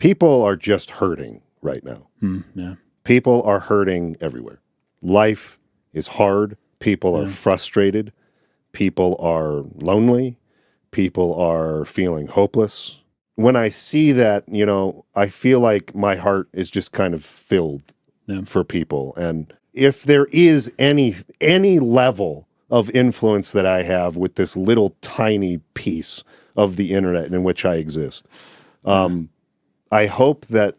people are just hurting right now. Yeah. People are hurting everywhere. Life is hard. People are frustrated. People are lonely. People are feeling hopeless. When I see that, I feel like my heart is just kind of filled for people. And if there is any level of influence that I have with this little tiny piece of the internet in which I exist, I hope that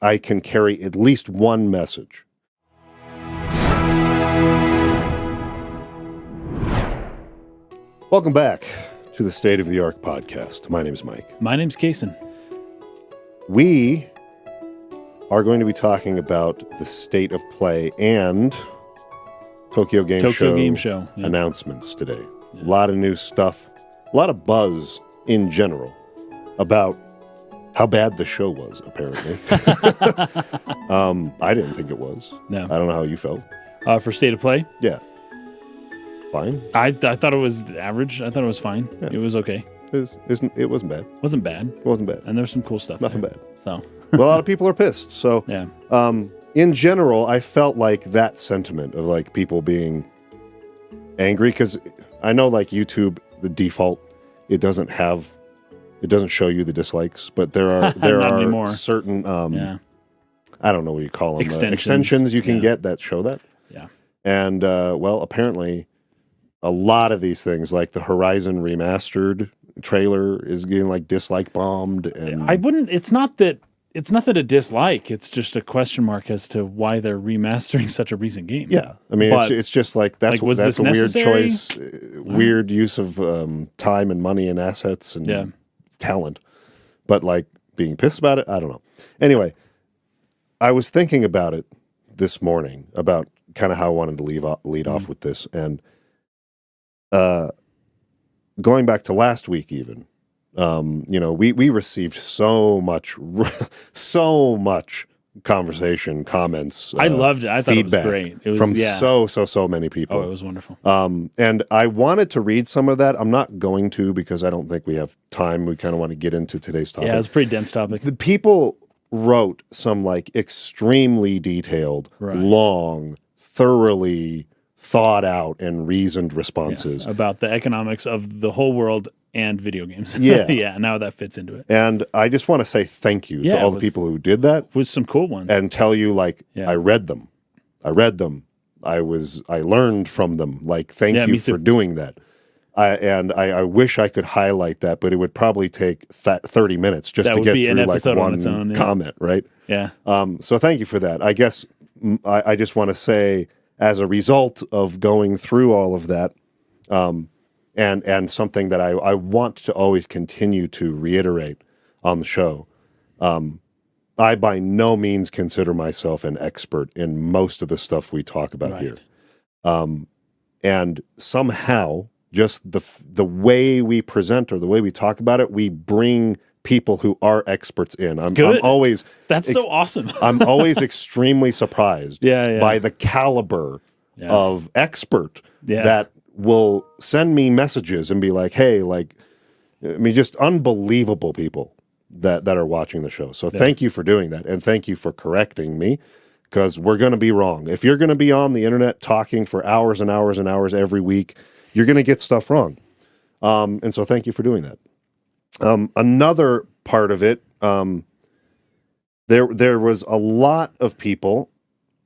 I can carry at least one message. Welcome back to the State of the Arc podcast. My name is Mike. My name's Kason. We are going to be talking about the state of play and Tokyo Game Show announcements today. Yeah. A lot of new stuff, a lot of buzz in general about how bad the show was, apparently. I didn't think it was. No. I don't know how you felt. For state of play? Yeah. Fine. I thought it was average. I thought it was fine. Yeah. It was okay. It wasn't bad. Wasn't bad. It wasn't bad. And there's some cool stuff. Nothing bad. So, well, a lot of people are pissed. So, yeah. In general, I felt like that sentiment of like people being angry, because I know like YouTube, the default, it doesn't show you the dislikes, but there are certain I don't know what you call them, extensions you can get that show that. Yeah. And well, apparently a lot of these things, like the Horizon Remastered trailer, is getting like dislike bombed. And it's not that a dislike. It's just a question mark as to why they're remastering such a recent game. Yeah, I mean, it's just like that's a weird choice, weird use of time and money and assets and talent. But like being pissed about it, I don't know. Anyway, I was thinking about it this morning about kind of how I wanted to lead off with this, and going back to last week even. We received so much conversation, comments. I loved it. I thought it was great. It was from so many people. Oh, it was wonderful. And I wanted to read some of that. I'm not going to, because I don't think we have time. We kind of want to get into today's topic. Yeah, it's a pretty dense topic. The people wrote some like extremely detailed, long, thoroughly thought out and reasoned responses about the economics of the whole world and video games. Yeah. Yeah, and how that fits into it. And I just want to say thank you to all the people who did that. With some cool ones. And tell you, like, I read them. I learned from them. Like, thank you for doing that. I wish I could highlight that, but it would probably take 30 minutes just to get through like one comment, right? Yeah. So thank you for that. I guess I just want to say, as a result of going through all of that, and something that I want to always continue to reiterate on the show, I by no means consider myself an expert in most of the stuff we talk about here. And somehow, just the way we present or the way we talk about it, we bring people who are experts in. I'm always that's so awesome. I'm always extremely surprised by the caliber of expert that will send me messages and be like, hey, like, I mean, just unbelievable people that are watching the show. So thank you for doing that. And thank you for correcting me, because we're going to be wrong. If you're going to be on the internet talking for hours and hours and hours every week, you're going to get stuff wrong. And so thank you for doing that. Another part of it, there was a lot of people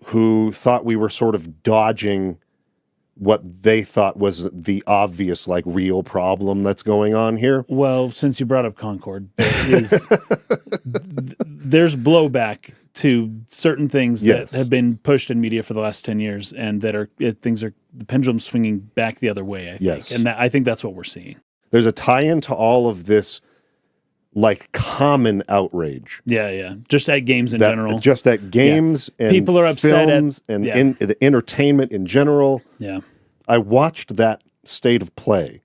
who thought we were sort of dodging what they thought was the obvious, like, real problem that's going on here. Well, since you brought up Concord, there's blowback to certain things that have been pushed in media for the last 10 years, and that the pendulum swinging back the other way, I think. And I think that's what we're seeing. There's a tie-in to all of this, like, common outrage. Yeah. Just at games in general. Just at games and people are upset films and in the entertainment in general. Yeah. I watched that state of play,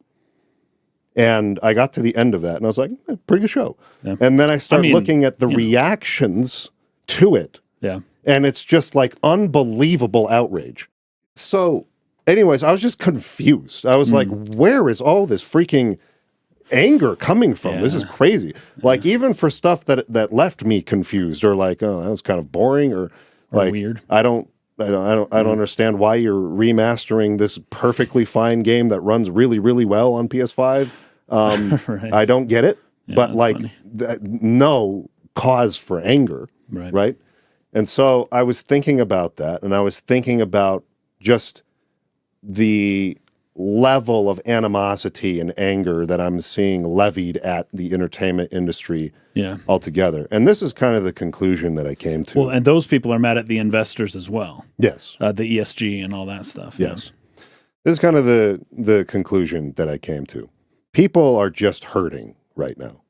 and I got to the end of that, and I was like, pretty good show. Yeah. And then I started looking at the reactions to it. Yeah. And it's just like unbelievable outrage. So anyways, I was just confused. I was like, where is all this freaking anger coming from? This is crazy. Like even for stuff that left me confused or like, oh, that was kind of boring or like weird. I don't understand why you're remastering this perfectly fine game that runs really, really well on PS5. Right. I don't get it, but like no cause for anger, right? And so I was thinking about that, and I was thinking about just the level of animosity and anger that I'm seeing levied at the entertainment industry altogether. And this is kind of the conclusion that I came to. Well, and those people are mad at the investors as well. Yes. The ESG and all that stuff. Yes. This is kind of the conclusion that I came to. People are just hurting right now.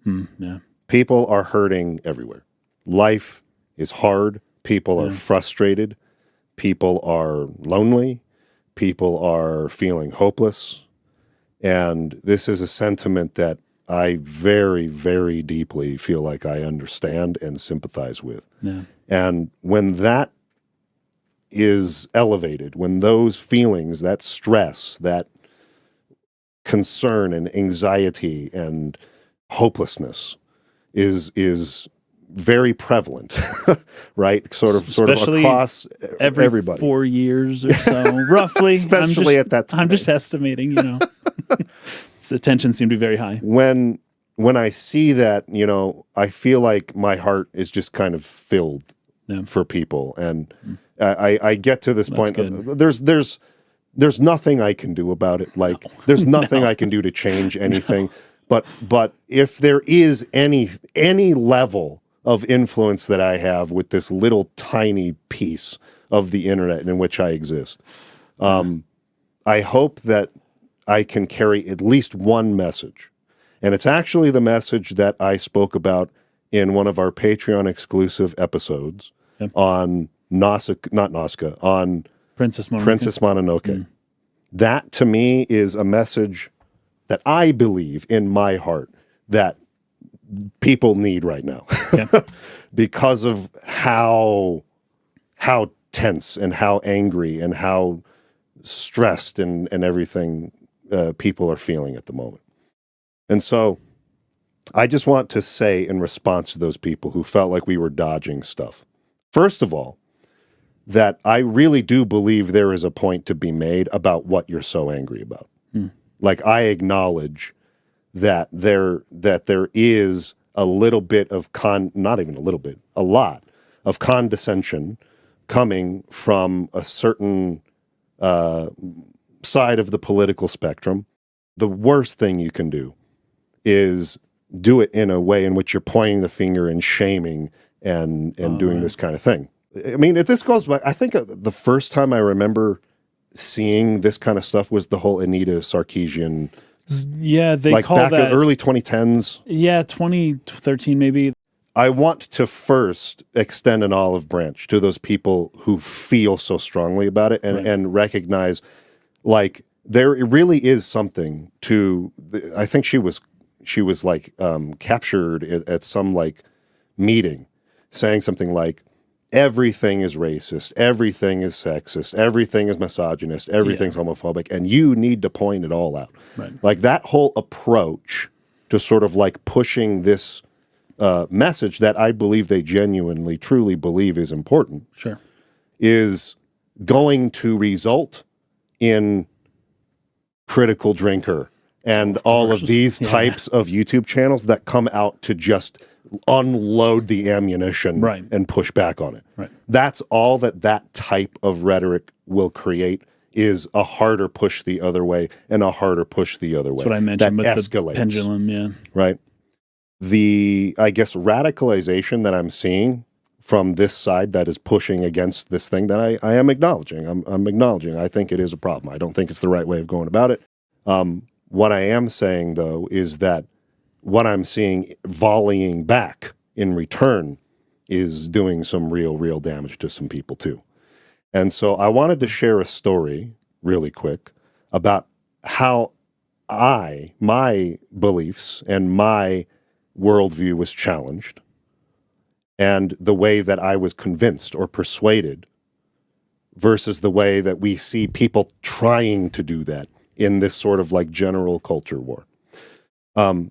People are hurting everywhere. Life is hard. People are frustrated. People are lonely. People are feeling hopeless. And this is a sentiment that I very, very deeply feel like I understand and sympathize with. Yeah. And when that is elevated, when those feelings, that stress, that concern and anxiety and hopelessness is very prevalent, right? Sort of across everybody. 4 years or so, roughly. Especially at that time. I'm just estimating, The tension seemed to be very high. When I see that, I feel like my heart is just kind of filled for people. And I get to this point. There's nothing I can do about it. Like there's nothing I can do to change anything. But if there is any level of influence that I have with this little tiny piece of the internet in which I exist, I hope that I can carry at least one message. And it's actually the message that I spoke about in one of our Patreon exclusive episodes on on Princess Mononoke. That to me is a message that I believe in my heart that people need right now because of how tense and how angry and how stressed and everything people are feeling at the moment. And so I just want to say in response to those people who felt like we were dodging stuff, first of all, that I really do believe there is a point to be made about what you're so angry about. Like I acknowledge that there is a little bit of not even a little bit, a lot of condescension coming from a certain side of the political spectrum. The worst thing you can do is do it in a way in which you're pointing the finger and shaming and doing this kind of thing. I mean, if this goes back, I think the first time I remember seeing this kind of stuff was the whole Anita Sarkeesian. Yeah, they like call back that in early 2010s. Yeah, 2013 maybe. I want to first extend an olive branch to those people who feel so strongly about it and recognize, like, there really is something to. I think she was like captured at some like meeting, saying something like, everything is racist, everything is sexist, everything is misogynist, everything's homophobic, and you need to point it all out. Right. Like that whole approach to sort of like pushing this message that I believe they genuinely, truly believe is important, is going to result in Critical Drinker and all of these types of YouTube channels that come out to just unload the ammunition and push back on it. Right. That's all that type of rhetoric will create, is a harder push the other way and a harder push the other way. That's what I mentioned that with escalates. The pendulum, Right. The, I guess, radicalization that I'm seeing from this side that is pushing against this thing that I am acknowledging. I'm acknowledging. I think it is a problem. I don't think it's the right way of going about it. What I am saying, though, is that what I'm seeing volleying back in return is doing some real damage to some people too. And so I wanted to share a story really quick about how my beliefs and my worldview was challenged and the way that I was convinced or persuaded versus the way that we see people trying to do that in this sort of like general culture war.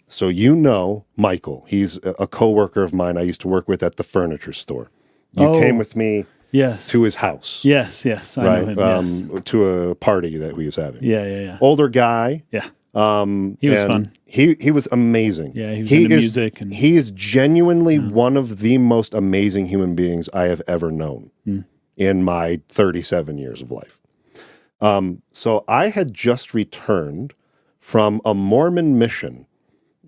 So you know Michael. He's a coworker of mine I used to work with at the furniture store. You came with me to his house. Yes, I know him, yes. To a party that we was having. Yeah. Older guy. Yeah. He was fun. He was amazing. Yeah, he was into music. He is genuinely one of the most amazing human beings I have ever known in my 37 years of life. So I had just returned from a Mormon mission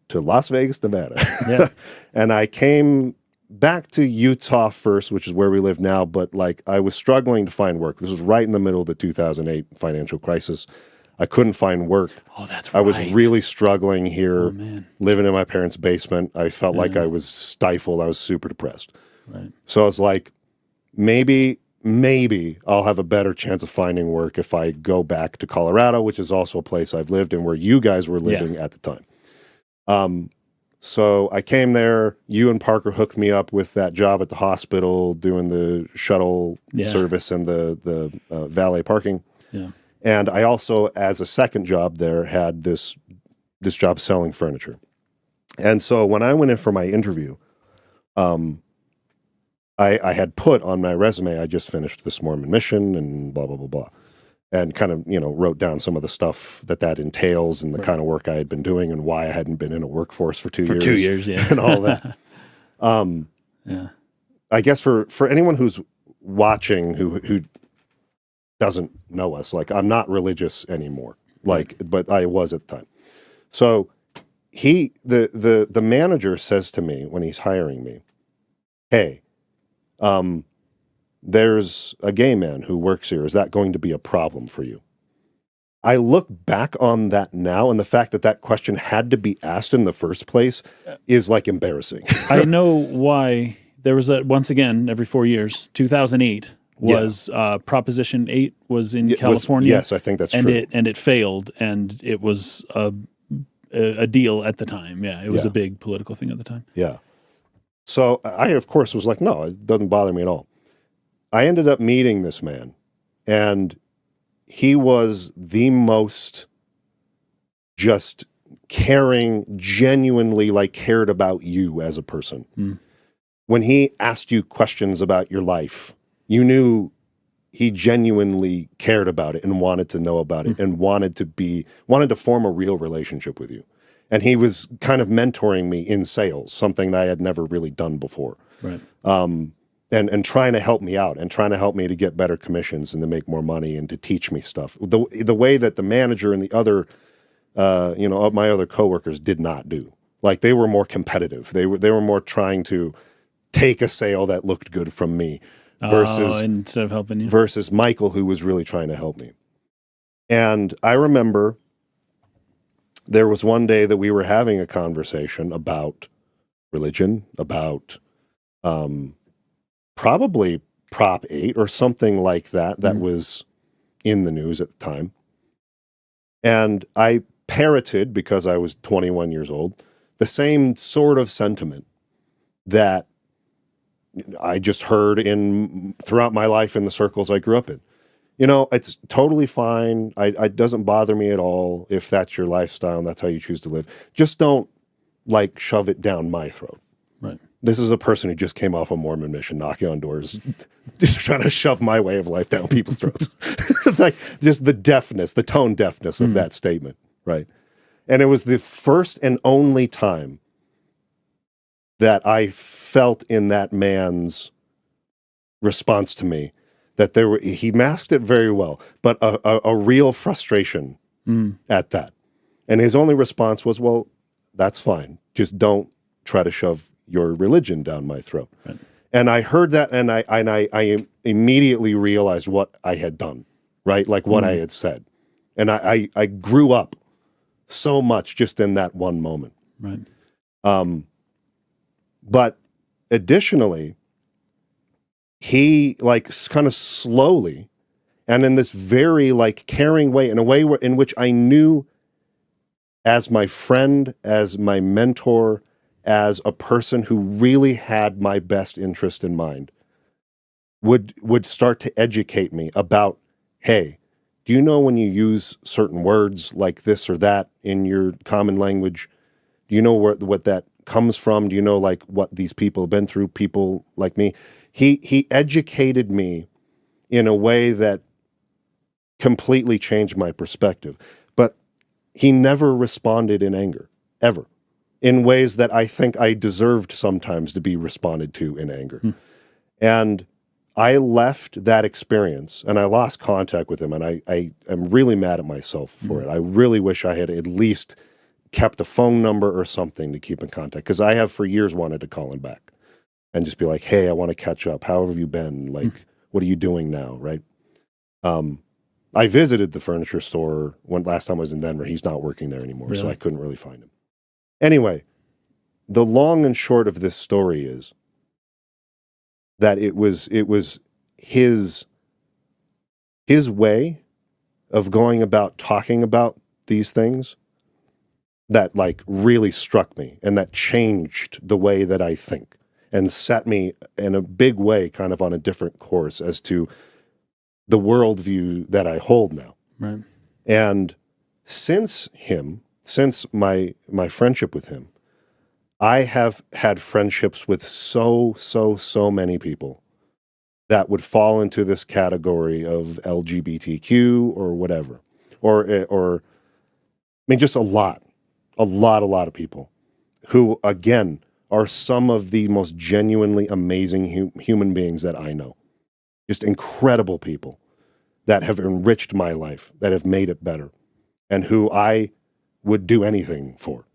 to Las Vegas, Nevada. Yeah. And I came back to Utah first, which is where we live now, but like I was struggling to find work. This was right in the middle of the 2008 financial crisis. I couldn't find work. Oh, that's right. I was really struggling here, man. living in my parents' basement. I felt like I was stifled. I was super depressed. Right. So I was like, maybe I'll have a better chance of finding work if I go back to Colorado, which is also a place I've lived in where you guys were living at the time. So I came there. You and Parker hooked me up with that job at the hospital doing the shuttle service and the valet parking. Yeah. And I also, as a second job there, had this job selling furniture. And so when I went in for my interview, I had put on my resume, I just finished this Mormon mission and blah, blah, blah, blah. And kind of, wrote down some of the stuff that entails and the kind of work I had been doing and why I hadn't been in a workforce for 2 years. For 2 years, yeah. And all that. Yeah. I guess for anyone who's watching who doesn't know us, like I'm not religious anymore, but I was at the time. So the manager says to me when he's hiring me, hey, there's a gay man who works here. Is that going to be a problem for you? I look back on that now, and the fact that question had to be asked in the first place is like embarrassing. I know why. There was once again, every 4 years, 2008 was Proposition 8 was in California. Yes, I think that's true. And it failed, and it was a deal at the time. Yeah, it was a big political thing at the time. Yeah. So I, of course, was like, no, it doesn't bother me at all. I ended up meeting this man, and he was the most just caring, genuinely cared about you as a person. When he asked you questions about your life, you knew he genuinely cared about it and wanted to know about it and wanted to form a real relationship with you. And he was kind of mentoring me in sales, something that I had never really done before. Right. And trying to help me out and trying to help me to get better commissions and to make more money and to teach me stuff. The way that the manager and the other, my other coworkers did not do. Like they were more competitive. They were more trying to take a sale that looked good from me versus instead of helping you. Versus Michael, who was really trying to help me. And I remember there was one day that we were having a conversation about religion, about probably Prop 8 or something like that was in the news at the time. And I parroted, because I was 21 years old, the same sort of sentiment that I just heard throughout my life in the circles I grew up in. It's totally fine. It doesn't bother me at all if that's your lifestyle and that's how you choose to live. Just don't shove it down my throat. Right. This is a person who just came off a Mormon mission, knocking on doors, just trying to shove my way of life down people's throats. Just the tone deafness of that statement, right? And it was the first and only time that I felt in that man's response to me that he masked it very well, but a real frustration at that. And his only response was, well, that's fine. Just don't try to shove your religion down my throat. Right. And I heard that, and I immediately realized what I had done, right? Like what I had said. And I grew up so much just in that one moment. Right. But additionally, he kind of slowly and in this very caring way, in a way in which I knew as my friend, as my mentor, as a person who really had my best interest in mind, would start to educate me about, hey, do you know when you use certain words like this or that in your common language, Do you know what that comes from? Do you know like what these people have been through? People like me. He educated me in a way that completely changed my perspective. But he never responded in anger, ever, in ways that I think I deserved sometimes to be responded to in anger. And I left that experience and I lost contact with him, and I am really mad at myself for it. I really wish I had at least kept a phone number or something to keep in contact, because I have for years wanted to call him back and just be like, hey, I want to catch up. How have you been? Like, what are you doing now, right? I visited the furniture store last time I was in Denver. He's not working there anymore, so I couldn't really find him. Anyway, the long and short of this story is that it was his way of going about talking about these things that like really struck me, and that changed the way that I think and set me in a big way kind of on a different course as to the worldview that I hold now. Right. And since my friendship with him, I have had friendships with so many people that would fall into this category of LGBTQ or whatever, or I mean, just a lot of people who, again, are some of the most genuinely amazing human beings that I know. Just incredible people that have enriched my life, that have made it better, and who I would do anything for.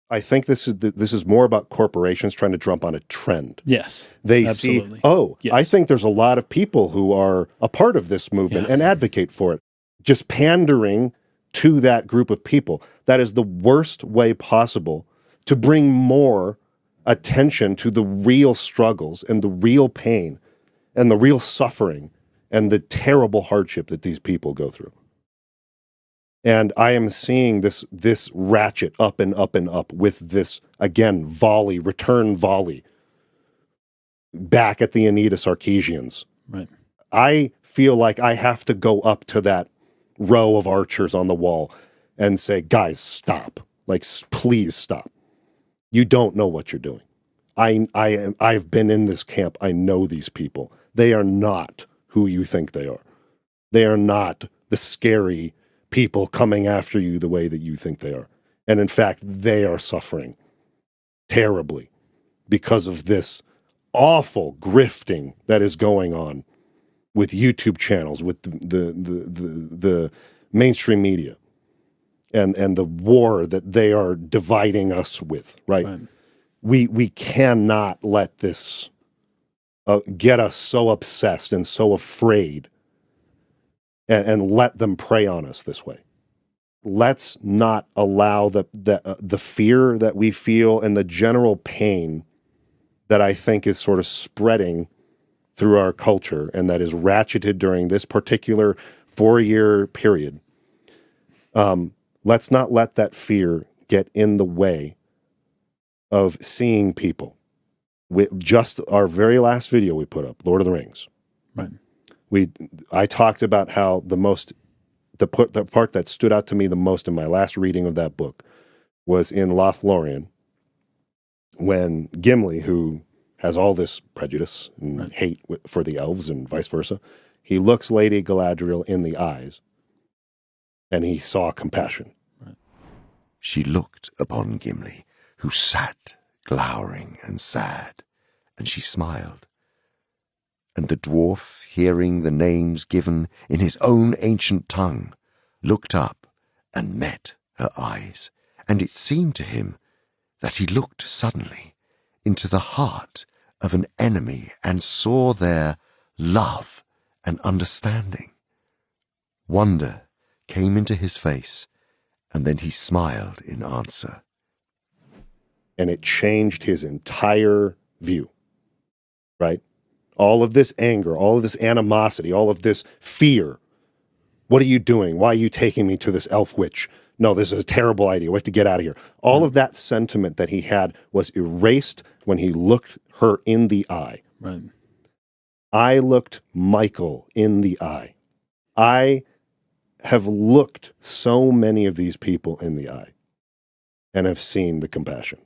I think this is more about corporations trying to jump on a trend. Yes, they absolutely. see, yes. I think there's a lot of people who are a part of this movement and advocate for it. Just pandering to that group of people. That is the worst way possible to bring more attention to the real struggles and the real pain and the real suffering and the terrible hardship that these people go through. And I am seeing this ratchet up and up and up with this, again, return volley back at the Anita Sarkeesians. Right. I feel like I have to go up to that row of archers on the wall and say, guys, stop. Like, please stop. You don't know what you're doing. I've been in this camp. I know these people. They are not who you think they are. They are not the scary people coming after you the way that you think they are. And in fact, they are suffering terribly because of this awful grifting that is going on with YouTube channels, with the mainstream media, and the war that they are dividing us with, right? We cannot let this get us so obsessed and so afraid and let them prey on us this way. Let's not allow the fear that we feel and the general pain that I think is sort of spreading through our culture and that is ratcheted during this particular 4-year period. Let's not let that fear get in the way of seeing people. Just our very last video we put up, Lord of the Rings. Right. I talked about how the part that stood out to me the most in my last reading of that book was in Lothlorien, when Gimli, who has all this prejudice and hate for the elves and vice versa, he looks Lady Galadriel in the eyes, and he saw compassion. Right. She looked upon Gimli, who sat glowering and sad, and she smiled. And the dwarf, hearing the names given in his own ancient tongue, looked up and met her eyes, and it seemed to him that he looked suddenly into the heart of an enemy and saw there love and understanding. Wonder came into his face, and then he smiled in answer. And it changed his entire view, right? All of this anger, all of this animosity, all of this fear. What are you doing? Why are you taking me to this elf witch? No, this is a terrible idea. We have to get out of here. All of that sentiment that he had was erased when he looked her in the eye. Right. I looked Michael in the eye. I have looked so many of these people in the eye. and have seen the compassion.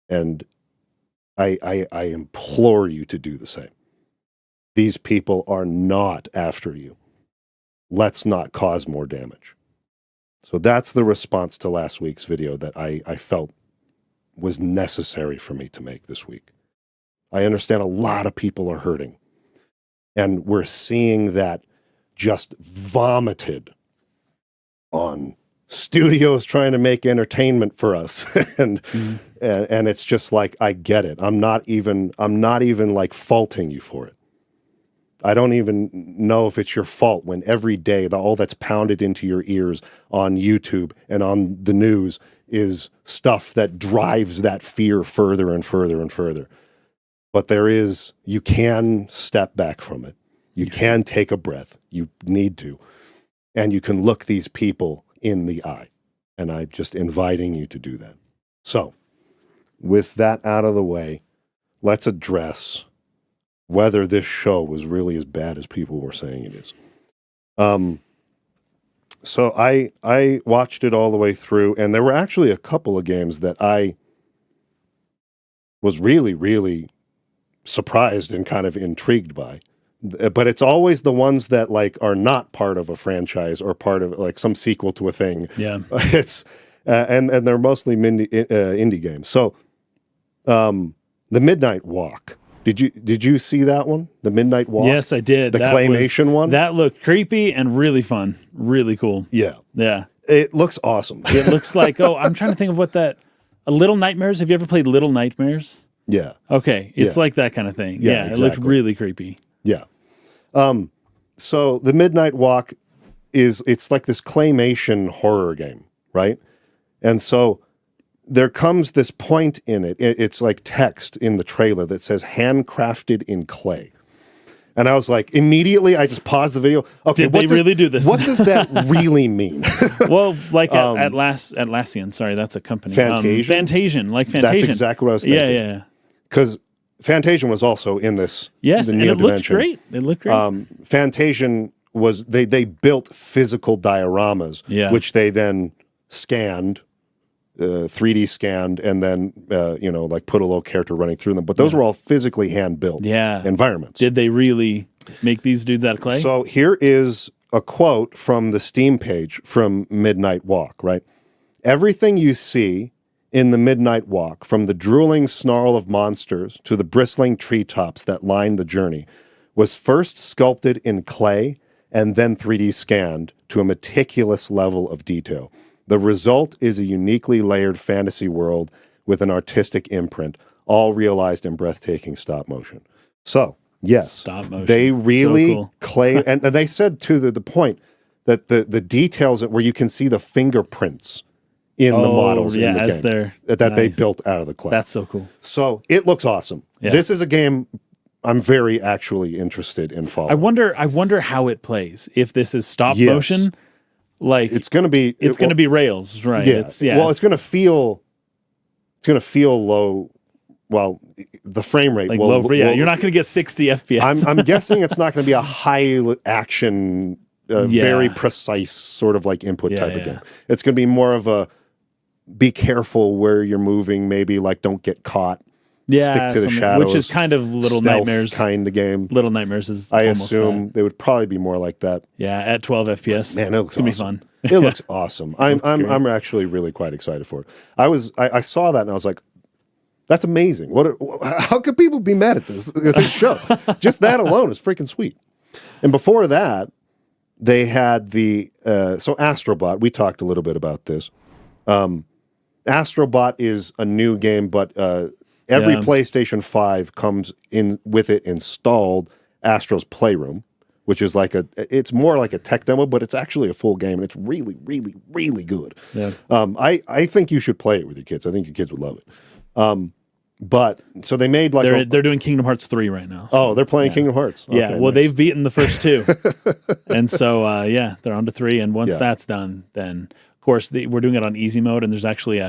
And I implore you to do the same. These people are not after you. Let's not cause more damage. So that's the response to last week's video that I felt was necessary for me to make this week. I understand a lot of people are hurting. And we're seeing that just vomited on studios trying to make entertainment for us. and it's just like, I get it. I'm not even like faulting you for it. I don't even know if it's your fault when every day all that's pounded into your ears on YouTube and on the news is stuff that drives that fear further and further and further. But you can step back from it. You can take a breath. You need to. And you can look these people in the eye. And I'm just inviting you to do that. So, with that out of the way, let's address whether this show was really as bad as people were saying it is. So I watched it all the way through, and there were actually a couple of games that I was really, really surprised and kind of intrigued by. But it's always the ones that like are not part of a franchise or part of like some sequel to a thing. Yeah, it's and they're mostly indie games. So, The Midnight Walk. Did you see that one? The Midnight Walk? Yes, I did. The claymation one? That looked creepy and really fun. Really cool. Yeah. Yeah. It looks awesome. It looks like, I'm trying to think of what Little Nightmares. Have you ever played Little Nightmares? Yeah. Okay. It's like that kind of thing. Yeah, exactly. It looked really creepy. Yeah. So The Midnight Walk it's like this claymation horror game, right? And so there comes this point in it. It's like text in the trailer that says handcrafted in clay. And I was like, immediately I just paused the video. Okay, Did they really do this? What does that really mean? Well, like Atlassian, sorry, that's a company. Fantasian? Like Fantasian. That's exactly what I was thinking. Yeah. Because Fantasian was also in this. Yes, and it looked great. Fantasian was, they built physical dioramas, which they then scanned, 3D scanned, and then like put a little character running through them. But those were all physically hand-built environments. Did they really make these dudes out of clay? So here is a quote from the Steam page from Midnight Walk, right? Everything you see in the Midnight Walk, from the drooling snarl of monsters to the bristling treetops that line the journey, was first sculpted in clay and then 3D scanned to a meticulous level of detail. The result is a uniquely layered fantasy world with an artistic imprint, all realized in breathtaking stop motion. So, yes, stop motion. They really so cool. clay, and they said to the point that the details where you can see the fingerprints in the models in the game that they built out of the clay. That's so cool. So it looks awesome. Yeah. This is a game I'm very actually interested in following. I wonder how it plays. If this is stop motion. Like it's going to be rails, right? Yeah. Well, it's going to feel low. Well, the frame rate you're not going to get 60 FPS. I'm guessing it's not going to be a high action, very precise sort of like input type of game. It's going to be more of a be careful where you're moving. Maybe like don't get caught. Stick to the shadows, which is kind of Little Nightmares kind of game. Little Nightmares is. I assume they would probably be more like that. Yeah, at 12 FPS. Man, it's gonna be fun. It looks awesome. I'm actually really quite excited for it. I saw that and I was like, that's amazing. How could people be mad at this show? Just that alone is freaking sweet. And before that, they had so Astrobot. We talked a little bit about this. Astrobot is a new game, but every PlayStation 5 comes in with it installed Astro's Playroom, which is it's more like a tech demo, but it's actually a full game, and it's really, really, really good. Yeah. I think you should play it with your kids. I think your kids would love it. But so they made they're doing Kingdom Hearts 3 right now. So, they're playing Kingdom Hearts. Okay, yeah, well, they've beaten the first two, and so they're on to 3. And once that's done, then of course we're doing it on easy mode, and there's actually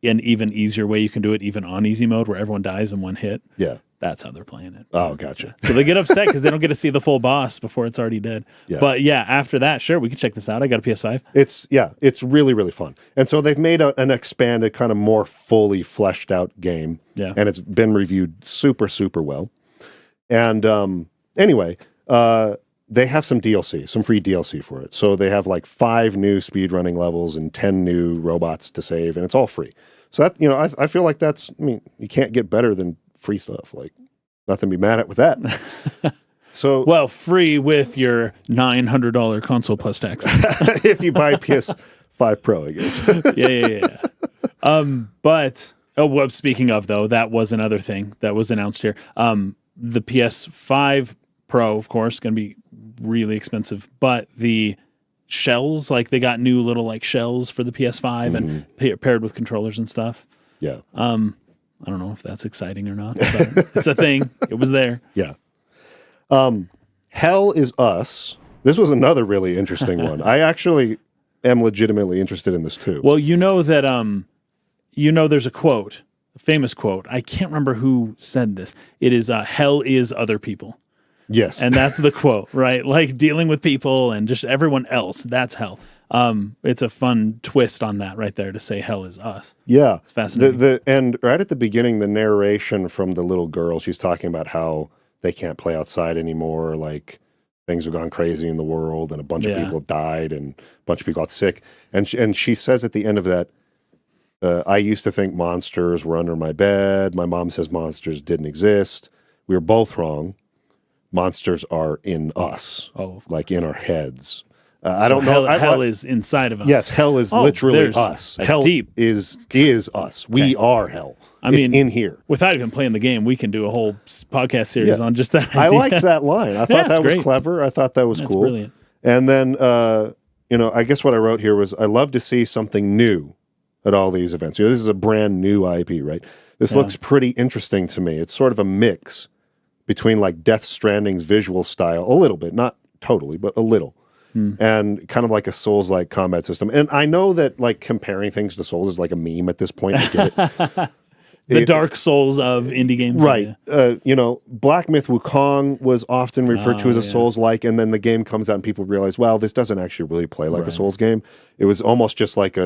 an even easier way you can do it, even on easy mode, where everyone dies in one hit. Yeah. That's how they're playing it. Oh, gotcha. So they get upset because they don't get to see the full boss before it's already dead. Yeah. But yeah, after that, sure, we can check this out. I got a PS5. It's really, really fun. And so they've made an expanded, kind of more fully fleshed out game. Yeah. And it's been reviewed super, super well. And anyway, they have some DLC, some free DLC for it. So they have like 5 new speedrunning levels and 10 new robots to save, and it's all free. So that, I feel like you can't get better than free stuff. Like, nothing to be mad at with that. So, well, free with your $900 console plus tax. if you buy PS5 Pro, I guess. Yeah. Speaking of, though, that was another thing that was announced here. The PS5 Pro, of course, going to be really expensive, but the shells, like they got new little like shells for the PS5 and paired with controllers and stuff. Yeah. I don't know if that's exciting or not, but it's a thing. It was there. Yeah. Hell is Us. This was another really interesting one. I actually am legitimately interested in this too. Well, that there's a quote, a famous quote. I can't remember who said this. It is hell is other people. Yes. And that's the quote, right? Like dealing with people and just everyone else, that's hell. It's a fun twist on that right there to say hell is us. Yeah. It's fascinating. And right at the beginning, the narration from the little girl, she's talking about how they can't play outside anymore, like things have gone crazy in the world and a bunch of people have died and a bunch of people got sick. And she says at the end of that, I used to think monsters were under my bed. My mom says monsters didn't exist. We were both wrong. Monsters are in us, like in our heads. I don't know. Hell is inside of us. Yes, hell is literally us. Hell deep. is us. We are hell. It's in here. Without even playing the game, we can do a whole podcast series on just that idea. I like that line. I thought that was clever. I thought that was cool. Brilliant. And then, I guess what I wrote here was I love to see something new at all these events. This is a brand new IP, right? This looks pretty interesting to me. It's sort of a mix between like Death Stranding's visual style, a little bit, not totally, but a little, and kind of like a Souls-like combat system. And I know that like comparing things to Souls is like a meme at this point. I get it. The Dark Souls of indie games. Right. Black Myth Wukong was often referred to as a Souls-like, and then the game comes out and people realize, well, this doesn't actually really play like a Souls game. It was almost just like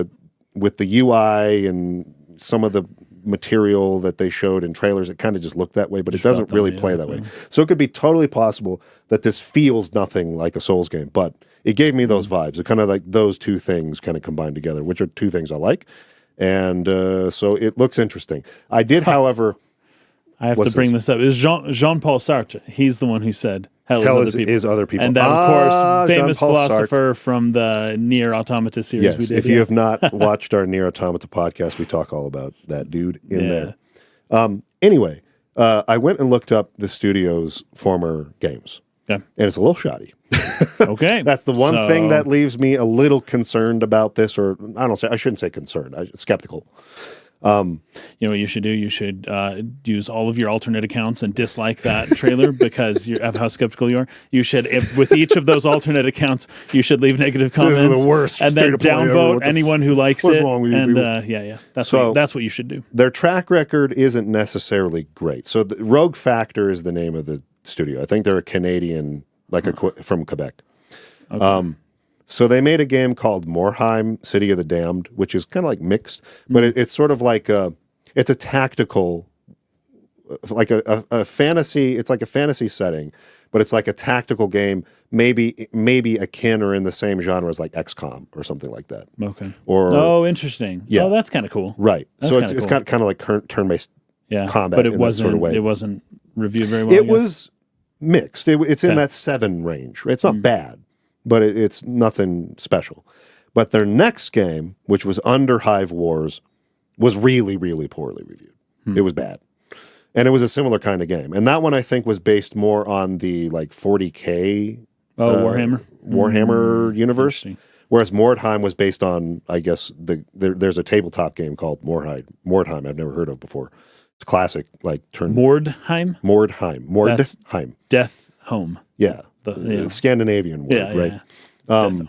with the UI and some of the material that they showed in trailers, it kind of just looked that way, but it doesn't really play that way. So it could be totally possible that this feels nothing like a Souls game, but it gave me those vibes. It kind of like those two things kind of combined together, which are two things I like. And so it looks interesting. I did, however... I have to bring this up. It was Jean-Paul Sartre. He's the one who said hell is other people. And that, of course, famous philosopher from the Nier Automata series we did. If you have not watched our Nier Automata podcast, we talk all about that dude in there. Anyway, I went and looked up the studio's former games. Yeah. And it's a little shoddy. Okay. That's the one thing that leaves me a little concerned about this, or I shouldn't say concerned, skeptical. You know what you should do? You should use all of your alternate accounts and dislike that trailer because of how skeptical you are. You should, with each of those alternate accounts, you should leave negative comments. This is the worst. And then downvote anyone who likes what's it. Wrong with you And that's what you should do. Their track record isn't necessarily great. So Rogue Factor is the name of the studio. I think they're a Canadian, from Quebec. Okay. So they made a game called Morheim, City of the Damned, which is kind of like mixed, but it's sort of like it's a tactical, like a fantasy. It's like a fantasy setting, but it's like a tactical game, maybe akin or in the same genre as like XCOM or something like that. Okay. Or interesting. Yeah. Oh, that's kind of cool. Right. So it's kind of like turn-based combat. But it wasn't. Sort of way. It wasn't reviewed very well. It was mixed. It's in that 7 range. It's not bad. But it's nothing special. But their next game, which was Under Hive Wars, was really, really poorly reviewed. It was bad. And it was a similar kind of game. And that one, I think, was based more on the 40K Warhammer universe. Whereas Mordheim was based on, I guess, there's a tabletop game called Mordheim I've never heard of before. It's classic, turn... Mordheim? Mordheim. Death Home. Yeah. The Scandinavian word, right? Yeah.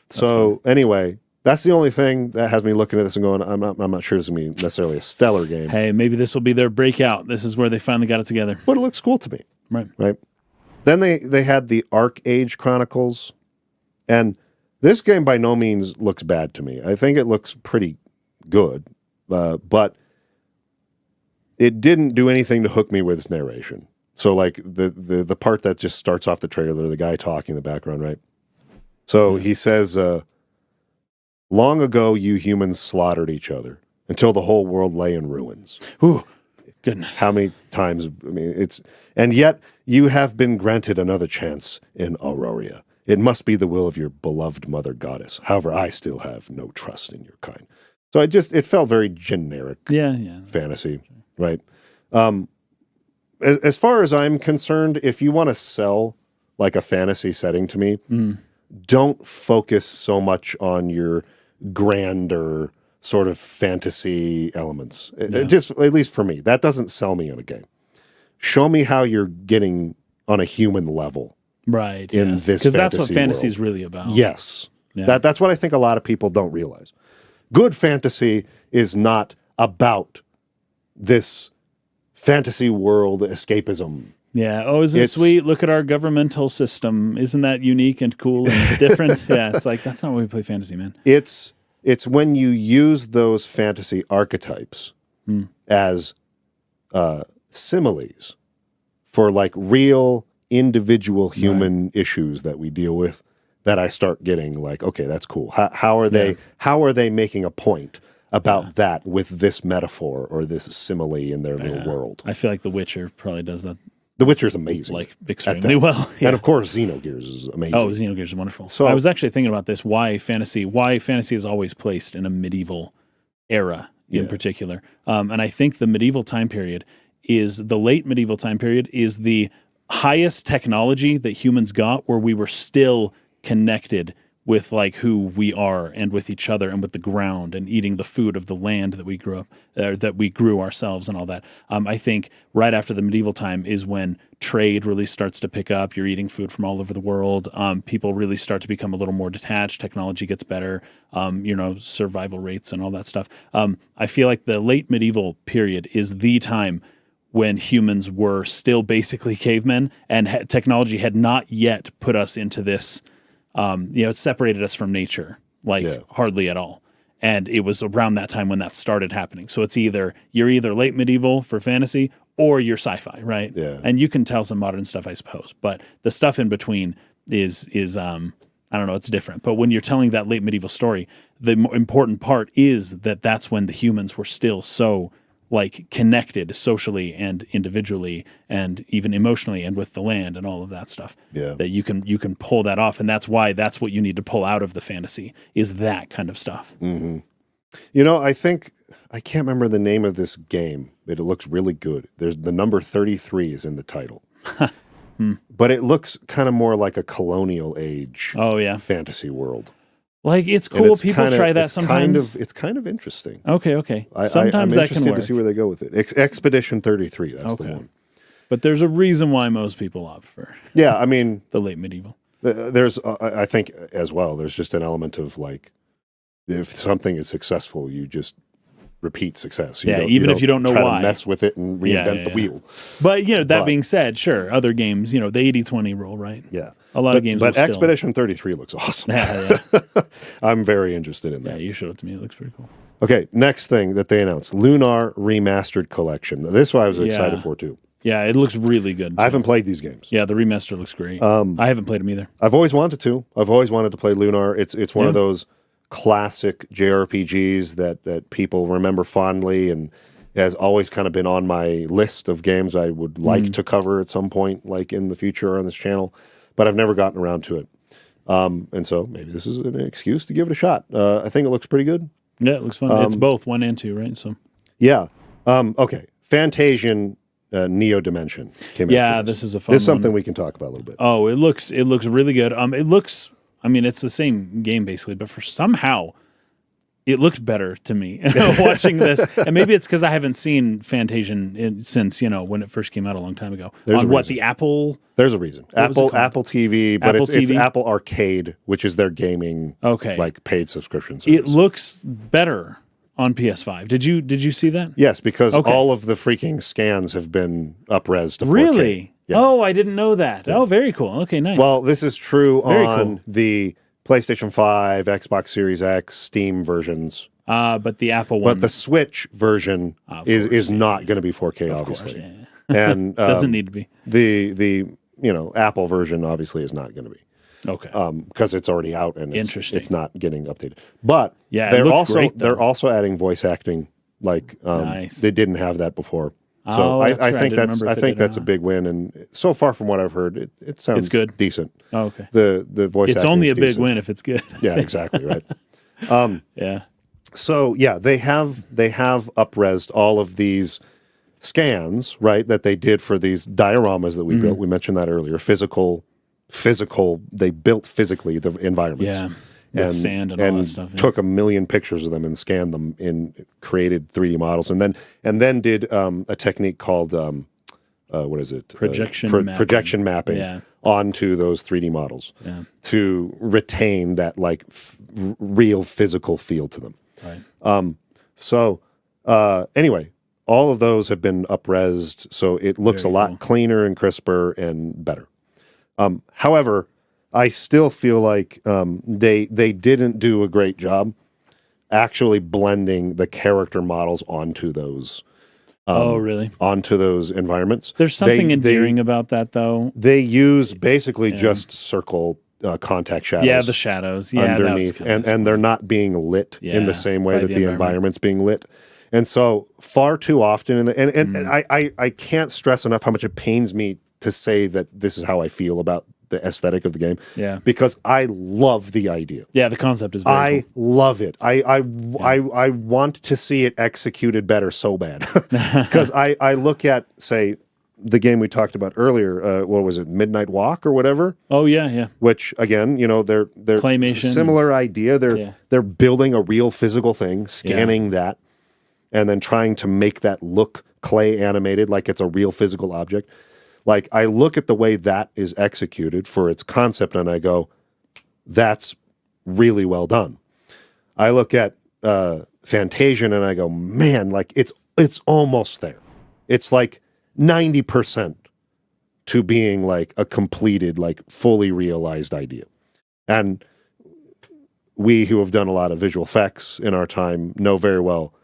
So anyway, That's the only thing that has me looking at this and going, I'm not sure it's going to be necessarily a stellar game. Hey, maybe this will be their breakout. This is where they finally got it together. But it looks cool to me. Right. Then they had the Arcade Chronicles. And this game by no means looks bad to me. I think it looks pretty good. But it didn't do anything to hook me with its narration. So like the part that just starts off the trailer, the guy talking in the background, right? So he says, long ago you humans slaughtered each other until the whole world lay in ruins. Ooh, goodness. How many times, and yet you have been granted another chance in Aurora. It must be the will of your beloved mother goddess. However, I still have no trust in your kind. So it felt very generic fantasy, right? As far as I'm concerned, if you want to sell like a fantasy setting to me, don't focus so much on your grander sort of fantasy elements. Just, at least for me, that doesn't sell me on a game. Show me how you're getting on a human level. Right. In this because that's what fantasy world. is really about. Yes. Yeah. That's what I think a lot of people don't realize. Good fantasy is not about this fantasy world escapism. Yeah. Oh, isn't it sweet? Look at our governmental system. Isn't that unique and cool and different? Yeah. It's like, that's not why we play fantasy, man. It's when you use those fantasy archetypes as similes for like real individual human issues that we deal with, that I start getting like, okay, that's cool. How are they making a point about that with this metaphor or this simile in their little world? I feel like The Witcher probably does that. The Witcher's amazing. Like extremely well. And of course Xenogears is amazing. Oh, Xenogears is wonderful. So I was actually thinking about this, why fantasy is always placed in a medieval era in particular. And I think the medieval time period is the late medieval time period is the highest technology that humans got, where we were still connected with like who we are and with each other and with the ground and eating the food of the land that we grew up, that we grew ourselves and all that. I think right after the medieval time is when trade really starts to pick up. You're eating food from all over the world. People really start to become a little more detached. Technology gets better. Survival rates and all that stuff. I feel like the late medieval period is the time when humans were still basically cavemen and technology had not yet put us into this, it separated us from nature, hardly at all. And it was around that time when that started happening. So you're either late medieval for fantasy or you're sci-fi, right? Yeah. And you can tell some modern stuff, I suppose. But the stuff in between is I don't know, it's different. But when you're telling that late medieval story, the important part is that that's when the humans were still so connected socially and individually and even emotionally and with the land and all of that stuff. Yeah. That you can pull that off, and that's what you need to pull out of the fantasy is that kind of stuff. Mm-hmm. I can't remember the name of this game, but it looks really good. There's the number 33 is in the title. But it looks kind of more like a colonial age fantasy world. It's cool. People try that sometimes. It's kind of interesting. Okay. Sometimes I'm that can interested work. to see where they go with it. Expedition 33, that's the one. But there's a reason why most people opt for the late medieval. There's, I think, as well, there's just an element of if something is successful, you just repeat success. Even if you don't know try why. To mess with it and reinvent the wheel. But, that being said, sure, other games, the 80-20 rule, right? Yeah. A lot of games But Expedition 33 looks awesome. Yeah. I'm very interested in that. Yeah, you showed it to me. It looks pretty cool. Okay, next thing that they announced, Lunar Remastered Collection. This one I was excited for, too. Yeah, it looks really good. I haven't played these games. Yeah, the remaster looks great. I haven't played them either. I've always wanted to. I've always wanted to play Lunar. It's one of those classic JRPGs that people remember fondly and has always kind of been on my list of games I would like to cover at some point, in the future on this channel. But I've never gotten around to it. And so maybe this is an excuse to give it a shot. I think it looks pretty good. Yeah, it looks fun. It's both 1 and 2, right? So yeah. Okay. Fantasian Neo Dimension came out. Yeah, this is a fun This is something one. we can talk about a little bit. Oh, it looks really good. It's the same game basically, but for somehow it looked better to me watching this. And maybe it's because I haven't seen Fantasian since, when it first came out a long time ago. There's on the Apple? There's a reason. Apple TV, but Apple it's TV? Apple Arcade, which is their gaming paid subscription service. It looks better on PS5. Did you see that? Yes, because all of the freaking scans have been up-res to 4K. Really? Yeah. Oh, I didn't know that. Yeah. Oh, very cool. Okay, nice. Well, this is true on the PlayStation 5, Xbox Series X, Steam versions. But the Apple one. But the Switch version is not going to be 4K, obviously. Of course, yeah. And doesn't need to be. The Apple version obviously is not going to be. Okay. Because it's already out and it's not getting updated. But they're also adding voice acting nice. They didn't have that before. So I think that's a big win, and so far from what I've heard, it sounds good, decent. Oh, okay. The voice it's acting only a is big decent. win if it's good. Yeah, exactly right. Yeah. So they have up-resed all of these scans, right, that they did for these dioramas that we built. We mentioned that earlier. Physical. They built physically the environments. Yeah. With sand and all that stuff. Took 1 million pictures of them and scanned them and created 3D models, and then did a technique called what is it? Projection mapping onto those 3D models to retain that real physical feel to them. Right. Anyway, all of those have been up-resed, so it looks a lot cleaner and crisper and better. However, I still feel like they didn't do a great job actually blending the character models onto those. Really? Onto those environments. There's something endearing about that, though. They use basically just circle contact shadows. Yeah, the shadows. Yeah, underneath, and they're not being lit in the same way that the environment's being lit. And so far too often, I can't stress enough how much it pains me to say that this is how I feel about the aesthetic of the game. Yeah. Because I love the idea. Yeah, the concept is very cool. Love it. I want to see it executed better so bad. Because I look at, say, the game we talked about earlier, what was it, Midnight Walk or whatever? Oh, yeah. Which, again, they're claymation. Similar idea. They're building a real physical thing, scanning that, and then trying to make that look clay animated like it's a real physical object. I look at the way that is executed for its concept and I go, that's really well done. I look at Fantasian and I go, man, it's almost there. It's 90% to being a completed, fully realized idea. And we who have done a lot of visual effects in our time know very well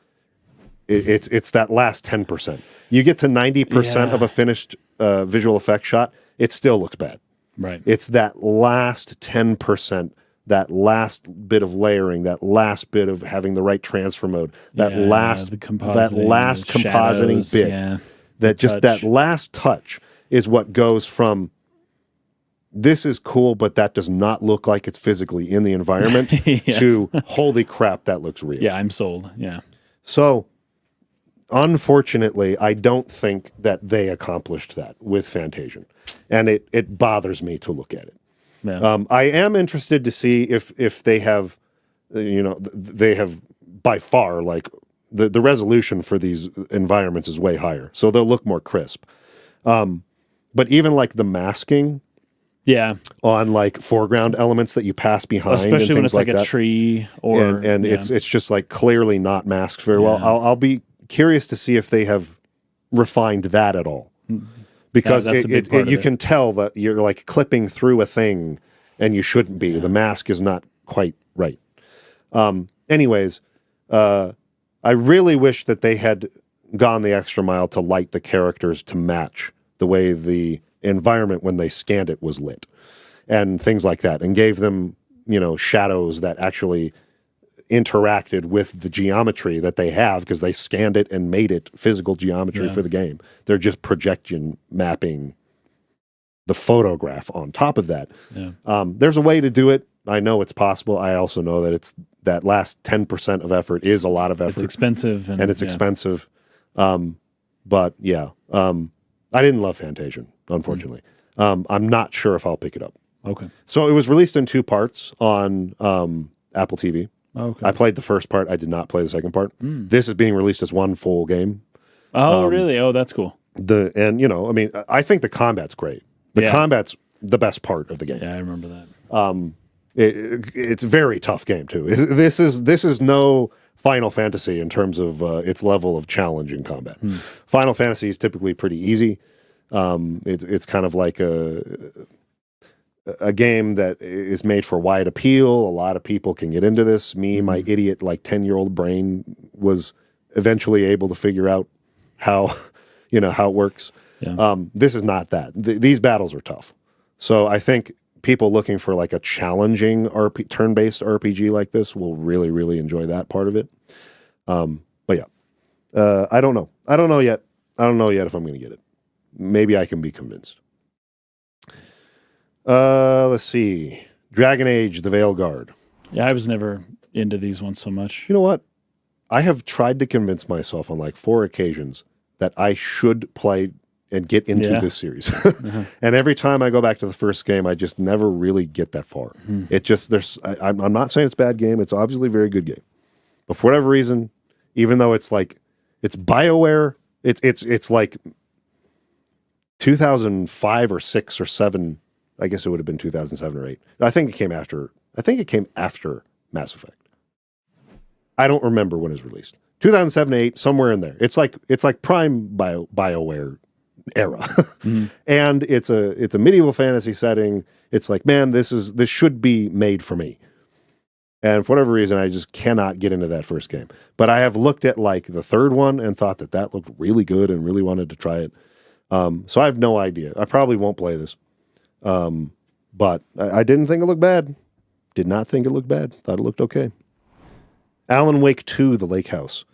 it's that last 10%. You get to 90% of a finished visual effect shot, it still looks bad. Right. It's that last 10%, that last bit of layering, that last bit of having the right transfer mode, that last compositing bit, that last touch is what goes from this is cool, but that does not look like it's physically in the environment to holy crap, that looks real. Yeah, I'm sold. Yeah. So, unfortunately, I don't think that they accomplished that with Fantasian, and it bothers me to look at it. Yeah. I am interested to see if they have, they have by far the resolution for these environments is way higher, so they'll look more crisp. But even the masking, on foreground elements that you pass behind, especially when it's like a tree or it's just clearly not masked very well. I'll be curious to see if they have refined that at all, because you can tell that you're clipping through a thing and you shouldn't be. The mask is not quite right. Anyways, I really wish that they had gone the extra mile to light the characters to match the way the environment when they scanned it was lit and things like that, and gave them shadows that actually interacted with the geometry that they have, because they scanned it and made it physical geometry for the game. They're just projection mapping the photograph on top of that. There's a way to do it. I know it's possible. I also know that it's that last 10% of effort is a lot of effort. It's expensive. And it's expensive. But I didn't love Fantasian, unfortunately. I'm not sure if I'll pick it up. Okay. So it was released in 2 parts on Apple TV. Okay. I played the first part. I did not play the second part. This is being released as one full game. Oh, really? Oh, that's cool. I think the combat's great. The combat's the best part of the game. Yeah, I remember that. It's a very tough game too. This is no Final Fantasy in terms of its level of challenge in combat. Final Fantasy is typically pretty easy. It's kind of like a game that is made for wide appeal. A lot of people can get into this. Me, my idiot, 10-year-old brain was eventually able to figure out how it works. Yeah. This is not that. These battles are tough. So I think people looking for a challenging turn-based RPG like this will really, really enjoy that part of it. But yeah, I don't know. I don't know yet if I'm going to get it. Maybe I can be convinced. Let's see. Dragon Age, The Veilguard. Yeah, I was never into these ones so much. You know what? I have tried to convince myself on 4 occasions that I should play and get into this series. And every time I go back to the first game, I just never really get that far. I'm not saying it's a bad game. It's obviously a very good game. But for whatever reason, even though it's BioWare, it's like 2005 or 6 or 7. I guess it would have been 2007 or 8. I think it came after Mass Effect. I don't remember when it was released. 2007, 8, somewhere in there. It's like prime BioWare era. And it's a medieval fantasy setting. It's like, man, this should be made for me. And for whatever reason, I just cannot get into that first game. But I have looked at the third one and thought that looked really good and really wanted to try it. So I have no idea. I probably won't play this. But I didn't think it looked bad. Did not think it looked bad. Thought it looked okay. Alan Wake 2, The Lake House.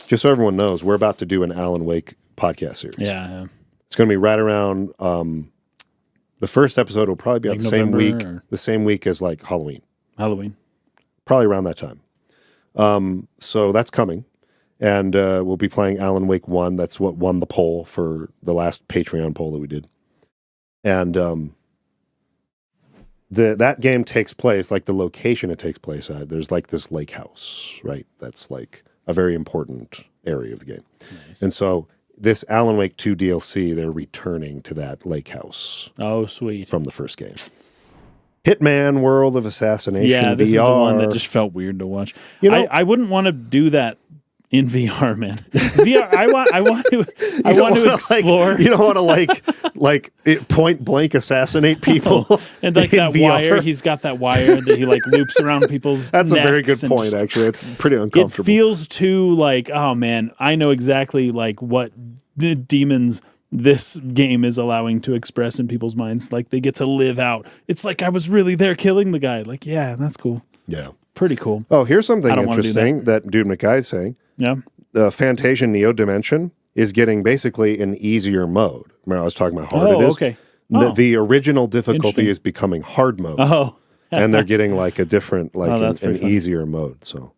Just so everyone knows, we're about to do an Alan Wake podcast series. Yeah. It's going to be right around, the first episode will probably be on the same week, the same week as Halloween. Probably around that time. So that's coming. And we'll be playing Alan Wake 1. That's what won the poll for the last Patreon poll that we did. And that game takes place, the location it takes place at, there's this lake house, right? That's a very important area of the game. Nice. And so this Alan Wake 2 DLC, they're returning to that lake house. Oh, sweet. From the first game. Hitman World of Assassination VR. This is the one that just felt weird to watch. I wouldn't want to do that in VR, man. VR, I want to explore. You don't want to point blank assassinate people. And that VR. Wire, he's got that wire that he loops around people's That's necks a very good point, actually. It's pretty uncomfortable. It feels too oh man, I know exactly what demons this game is allowing to express in people's minds. They get to live out. It's I was really there killing the guy. Yeah, that's cool. Yeah. Pretty cool. Oh, here's something interesting that Dude McGuy is saying. Yeah. The Fantasia Neo Dimension is getting basically an easier mode. Remember I was talking about how hard it is? Okay. The original difficulty is becoming hard mode. Oh. And they're getting a different, an easier mode. So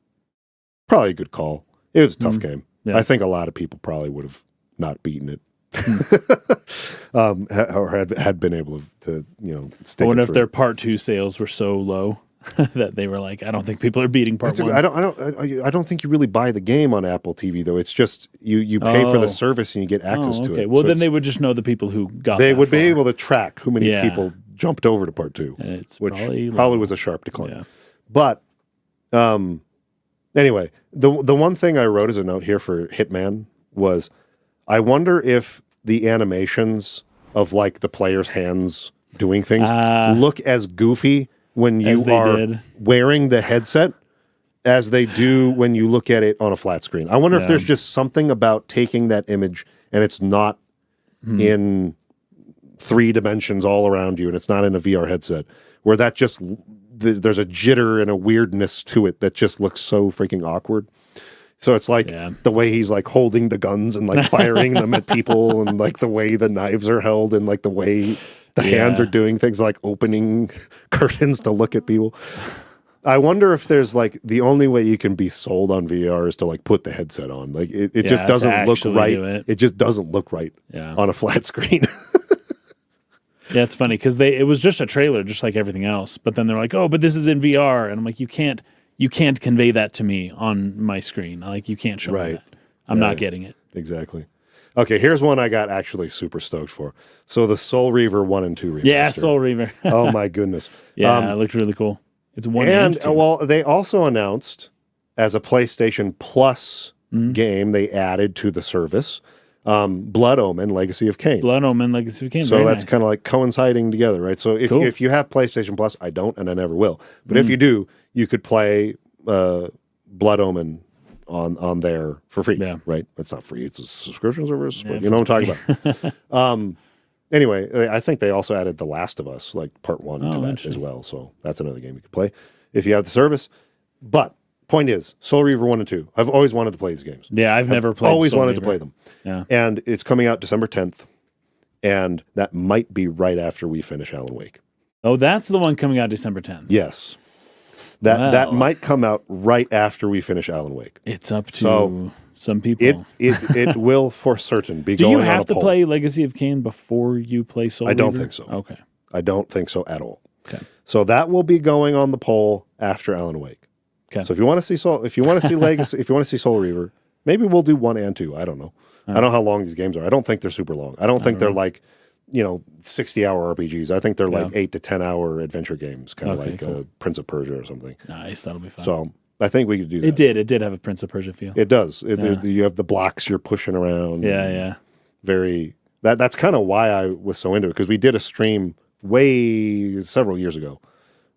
probably a good call. It was a tough game. Yeah. I think a lot of people probably would have not beaten it. Or had been able to stick. I wonder if their part 2 sales were so low that they were I don't think people are beating part 1. I don't think you really buy the game on Apple TV though. It's just you pay for the service and you get access to it. Well, so then they would just know the people who got. They would be able to track who many people jumped over to part 2, which probably was a sharp decline. Yeah. But anyway, the one thing I wrote as a note here for Hitman was, I wonder if the animations of the player's hands doing things look as goofy when you are wearing the headset as they do when you look at it on a flat screen. I wonder if there's just something about taking that image and it's not in 3 dimensions all around you and it's not in a VR headset, where that just there's a jitter and a weirdness to it that just looks so freaking awkward. So it's the way he's holding the guns and firing them at people, and the way the knives are held, and the way the hands are doing things opening curtains to look at people. I wonder if there's the only way you can be sold on VR is to put the headset on. It just doesn't look right. It just doesn't look right on a flat screen. Yeah, it's funny because it was just a trailer, just like everything else. But then they're oh, but this is in VR, and I'm you can't you can't convey that to me on my screen. Like you can't show me that. I'm not getting it. Exactly. Okay, here's one I got actually super stoked for. So the Soul Reaver 1 and 2 remaster. Yeah, Soul Reaver. Oh my goodness. Yeah, it looked really cool. It's 1 and 2. Well, they also announced as a PlayStation Plus game they added to the service, Blood Omen: Legacy of Kain. Blood Omen: Legacy of Kain. So that's kind of like coinciding together, right? So if you have PlayStation Plus, I don't, and I never will. But if you do, you could play Blood Omen on there for free, right? It's not free; it's a subscription service. But you know what I'm talking about. Anyway, I think they also added The Last of Us, like Part 1 to that as well. So that's another game you could play if you have the service. But point is, Soul Reaver 1 and 2. I've always wanted to play these games. Yeah, I've never played always Soul wanted Reaver. to play them. Yeah. And it's coming out December 10th. And that might be right after we finish Alan Wake. Oh, that's the one coming out December 10th. Yes. That might come out right after we finish Alan Wake. It's up to some people. It will for certain be Do going you on a have to poll. play Legacy of Kain before you play Soul I don't Reaver? think so. Okay. I don't think so at all. Okay. So that will be going on the poll after Alan Wake. Okay. So if you want to see Legacy, if you want to see Soul Reaver, maybe we'll do 1 and 2. I don't know. I don't know how long these games are. I don't think they're super long. I don't think they're like, 60-hour RPGs. I think they're like 8 to 10-hour adventure games, kind of like cool. Prince of Persia or something. Nice, that'll be fun. So I think we could do that. It did have a Prince of Persia feel. It does. You have the blocks you're pushing around. Yeah. Very. That's kind of why I was so into it, because we did a stream several years ago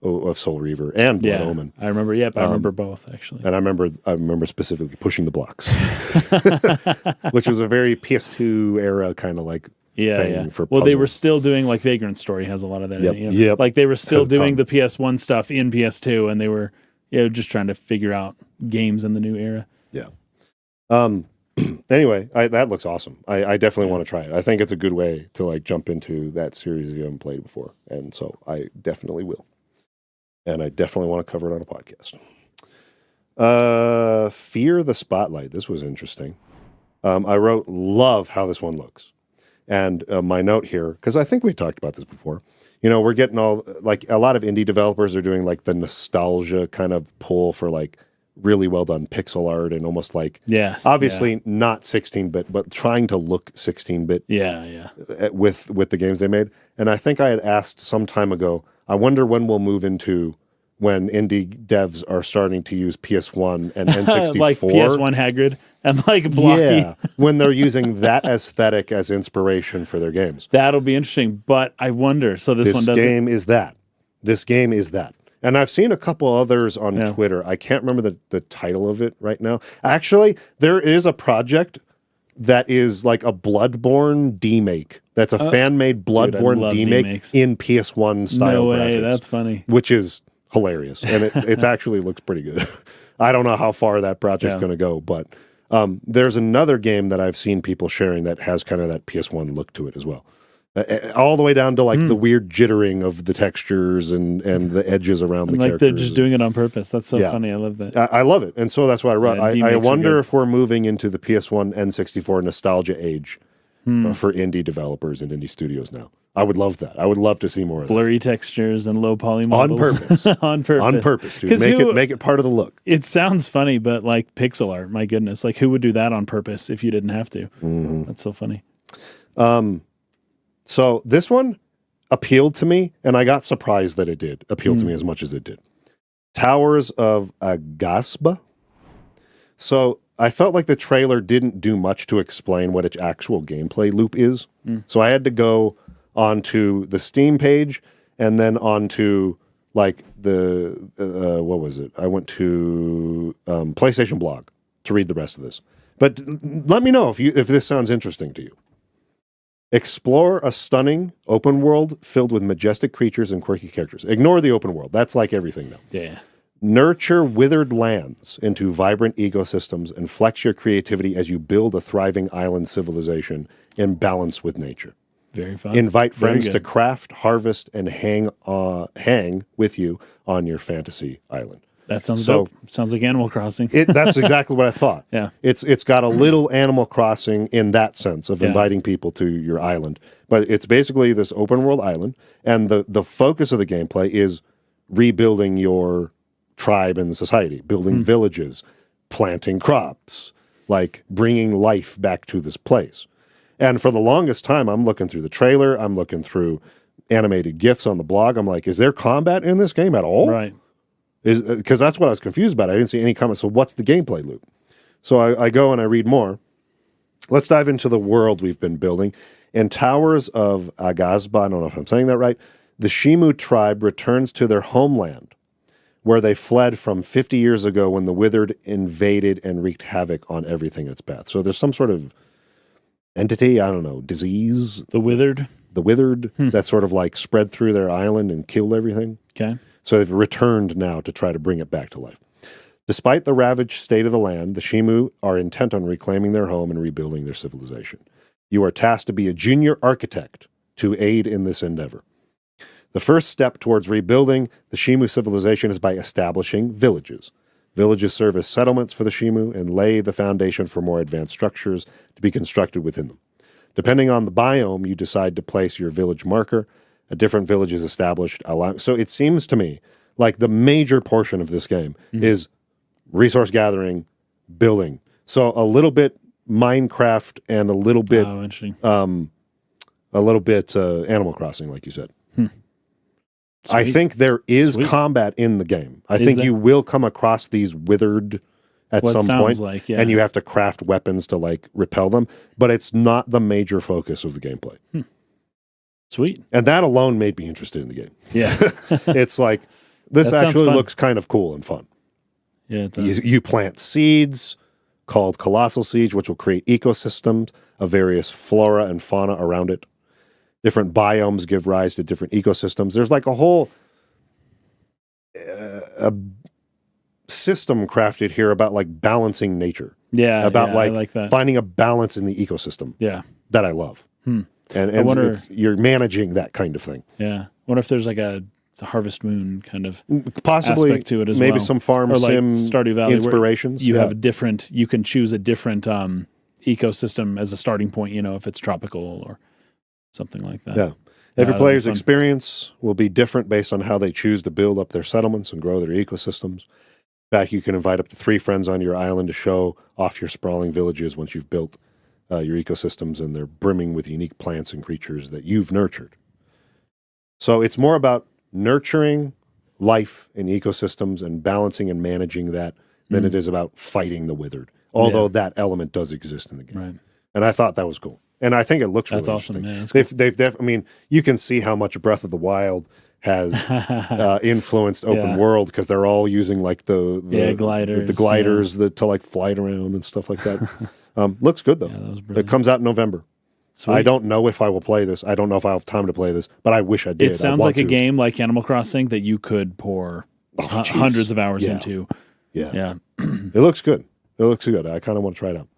of Soul Reaver and Blood Omen. I remember. Yep, I remember both actually. And I remember specifically pushing the blocks, which was a very PS2 era kind of like thing for puzzles. They were still doing like Vagrant Story has a lot of that. Yep. In it, Yep. Like they were still doing the PS1 stuff in PS2, and they were just trying to figure out games in the new era. Yeah. Anyway, that looks awesome. I definitely want to try it. I think it's a good way to like jump into that series if you haven't played before, and so I definitely will. And I definitely want to cover it on a podcast. Fear the Spotlight. This was interesting. I wrote, love how this one looks. And my note here, because I think we talked about this before, we're getting all, like a lot of indie developers are doing like the nostalgia kind of pull for like really well done pixel art and almost like, obviously not 16-bit, but trying to look 16-bit with the games they made. And I think I had asked some time ago, I wonder when we'll move into when indie devs are starting to use PS1 and N64. Like PS1 Hagrid and like blocky. Yeah, when they're using that aesthetic as inspiration for their games. That'll be interesting, but I wonder. So this one doesn't. This game is that. And I've seen a couple others on Twitter. I can't remember the title of it right now. Actually, there is a project that is like a Bloodborne demake. That's a fan-made Bloodborne demake in PS1 style graphics. No way, that's funny. Which is hilarious. And it actually looks pretty good. I don't know how far that project's going to go, but there's another game that I've seen people sharing that has kind of that PS1 look to it as well. All the way down to like the weird jittering of the textures and the edges around the characters. Like they're just doing it on purpose. That's so funny. I love that. I love it. And so that's why I wrote. I wonder if we're moving into the PS1 N64 nostalgia age for indie developers and indie studios now. I would love that. I would love to see more of that. Blurry textures and low poly models. On purpose. On purpose. On purpose, dude. Make it part of the look. It sounds funny, but like pixel art, my goodness. Like who would do that on purpose if you didn't have to? Mm-hmm. That's so funny. So this one appealed to me, and I got surprised that it did appeal to me as much as it did. Towers of Agasba. So I felt like the trailer didn't do much to explain what its actual gameplay loop is. So I had to go onto the Steam page and then onto like the, what was it? I went to PlayStation blog to read the rest of this. But let me know if this sounds interesting to you. Explore a stunning open world filled with majestic creatures and quirky characters. Ignore the open world. That's like everything now. Yeah. Nurture withered lands into vibrant ecosystems and flex your creativity as you build a thriving island civilization in balance with nature. Very fun. Invite friends to craft, harvest, and hang with you on your fantasy island. That sounds dope. Sounds like Animal Crossing. That's exactly what I thought. Yeah. It's got a little Animal Crossing in that sense of inviting people to your island. But it's basically this open world island, and the focus of the gameplay is rebuilding your tribe and society, building villages, planting crops, like bringing life back to this place. And for the longest time, I'm looking through the trailer, I'm looking through animated GIFs on the blog. I'm like, is there combat in this game at all? Right. Because that's what I was confused about. I didn't see any comments. So what's the gameplay loop? So I go and I read more. Let's dive into the world we've been building. In Towers of Agazba, I don't know if I'm saying that right, the Shimu tribe returns to their homeland, where they fled from 50 years ago when the Withered invaded and wreaked havoc on everything in its path. So there's some sort of entity, I don't know, disease. The Withered? The Withered that sort of like spread through their island and killed everything. Okay. So they've returned now to try to bring it back to life. Despite the ravaged state of the land, the Shimu are intent on reclaiming their home and rebuilding their civilization. You are tasked to be a junior architect to aid in this endeavor. The first step towards rebuilding the Shimu civilization is by establishing villages. Villages serve as settlements for the Shimu and lay the foundation for more advanced structures to be constructed within them. Depending on the biome, you decide to place your village marker. A different village is established. So it seems to me like the major portion of this game is resource gathering, building. So a little bit Minecraft and a little bit, interesting. Animal Crossing, like you said. I think there is combat in the game. I think you will come across these withered at some point, like, yeah. and you have to craft weapons to like repel them. But it's not the major focus of the gameplay. Sweet. And that alone made me interested in the game. Yeah. It's like, this That sounds actually fun. looks kind of cool and fun. Yeah, it does. You plant seeds called colossal seeds, which will create ecosystems of various flora and fauna around it. Different biomes give rise to different ecosystems. There's like a whole a system crafted here about like balancing nature. Yeah, about I like that. finding a balance in the ecosystem. Yeah. That I love. And I wonder, you're managing that kind of thing. yeah. I wonder if there's like a Harvest Moon kind of Possibly aspect to it as maybe well. some farm or like sim Stardew Valley, inspirations. Where you have a different, you can choose a different ecosystem as a starting point, if it's tropical or something like that. Yeah. Every that'd player's be fun. experience will be different based on how they choose to build up their settlements and grow their ecosystems. In fact, you can invite up to 3 friends on your island to show off your sprawling villages once you've built your ecosystems, and they're brimming with unique plants and creatures that you've nurtured. So it's more about nurturing life in ecosystems and balancing and managing that than it is about fighting the withered, although that element does exist in the game. Right. And I thought that was cool. And I think it looks really That's awesome. interesting. Yeah, that's cool. I mean, you can see how much Breath of the Wild has influenced open world, because they're all using like the gliders, the gliders to like fly around and stuff like that. Looks good though. Yeah, that was It brilliant. comes out in November. Sweet. I don't know if I will play this. I don't know if I'll have time to play this, but I wish I did. It sounds like a game like Animal Crossing that you could pour jeez. hundreds of hours Yeah. into. Yeah. Yeah. It looks good. It looks good. I kind of want to try it out.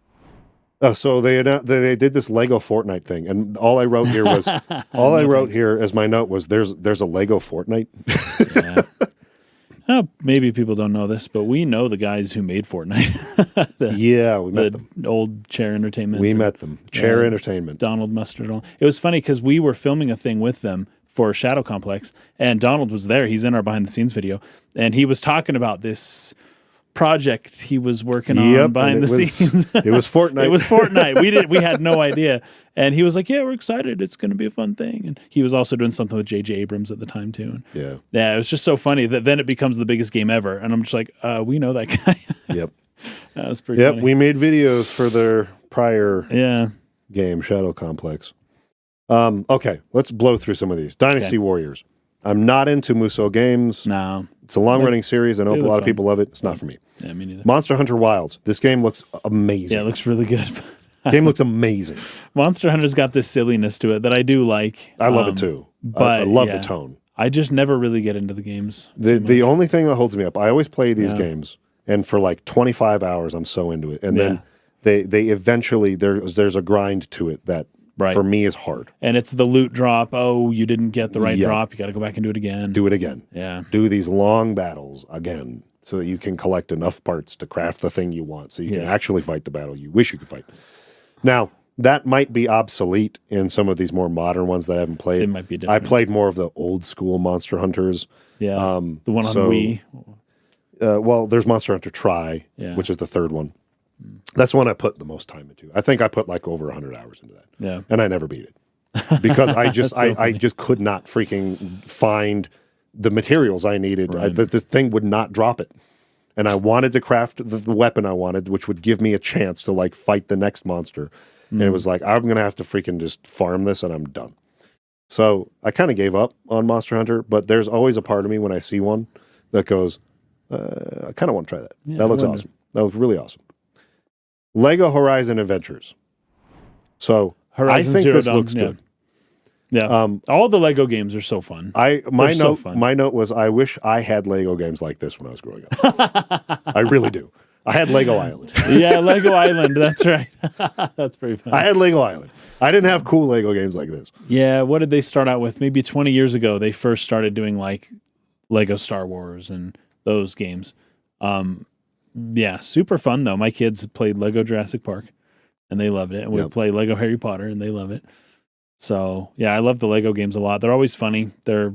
So they did this Lego Fortnite thing, and all I wrote here was here as my note was there's a Lego Fortnite. Yeah. Maybe people don't know this, but we know the guys who made Fortnite. Yeah, we met them. Old Chair Entertainment. We met them. Chair Entertainment. Donald Mustard. It was funny because we were filming a thing with them for Shadow Complex, and Donald was there. He's in our behind the scenes video, and he was talking about this project he was working on behind the scenes. It was Fortnite. It was Fortnite. We had no idea. And he was like, "Yeah, we're excited. It's going to be a fun thing." And he was also doing something with J.J. Abrams at the time too. And yeah, it was just so funny that then it becomes the biggest game ever. And I'm just like, we know that guy. Yep. That was pretty funny. We made videos for their prior game, Shadow Complex. Okay, let's blow through some of these. Dynasty Warriors. I'm not into Musou games. No. It's a long-running series. I know a lot of fun. people love it. It's not for me. Yeah, me neither. Monster Hunter Wilds. This game looks amazing. Yeah, it looks really good. Game looks amazing. Monster Hunter's got this silliness to it that I do like. I love it too. But I love the tone. I just never really get into the games. The only thing that holds me up, I always play these games, and for like 25 hours, I'm so into it. And then they eventually, there's a grind to it that for me is hard. And it's the loot drop. Oh, you didn't get the right drop. You got to go back and do it again. Do it again. Yeah. Do these long battles again so that you can collect enough parts to craft the thing you want so you can actually fight the battle you wish you could fight. Now, that might be obsolete in some of these more modern ones that I haven't played. It might be different. I played more of the old school Monster Hunters. Yeah. The one on Wii. well, there's Monster Hunter Tri, which is the third one. That's the one I put the most time into. I think I put like over 100 hours into that. Yeah. And I never beat it because I just I just could not freaking find the materials I needed. Right. The thing would not drop it. And I wanted to craft the weapon I wanted, which would give me a chance to like fight the next monster. And it was like, I'm going to have to freaking just farm this and I'm done. So I kind of gave up on Monster Hunter, but there's always a part of me when I see one that goes, I kind of want to try that. Yeah, that looks awesome. That looks really awesome. Lego Horizon Adventures. So Horizon I think Zero this Dawn, looks good. Yeah. All the Lego games are so fun. My note was, I wish I had Lego games like this when I was growing up. I really do. I had Lego Island. Yeah, Lego Island. That's right. That's very fun. I had Lego Island. I didn't have cool Lego games like this. Yeah, what did they start out with? Maybe 20 years ago, they first started doing like Lego Star Wars and those games. Yeah, super fun though. My kids played Lego Jurassic Park and they loved it. And we play Lego Harry Potter and they love it. So yeah, I love the Lego games a lot. They're always funny. They're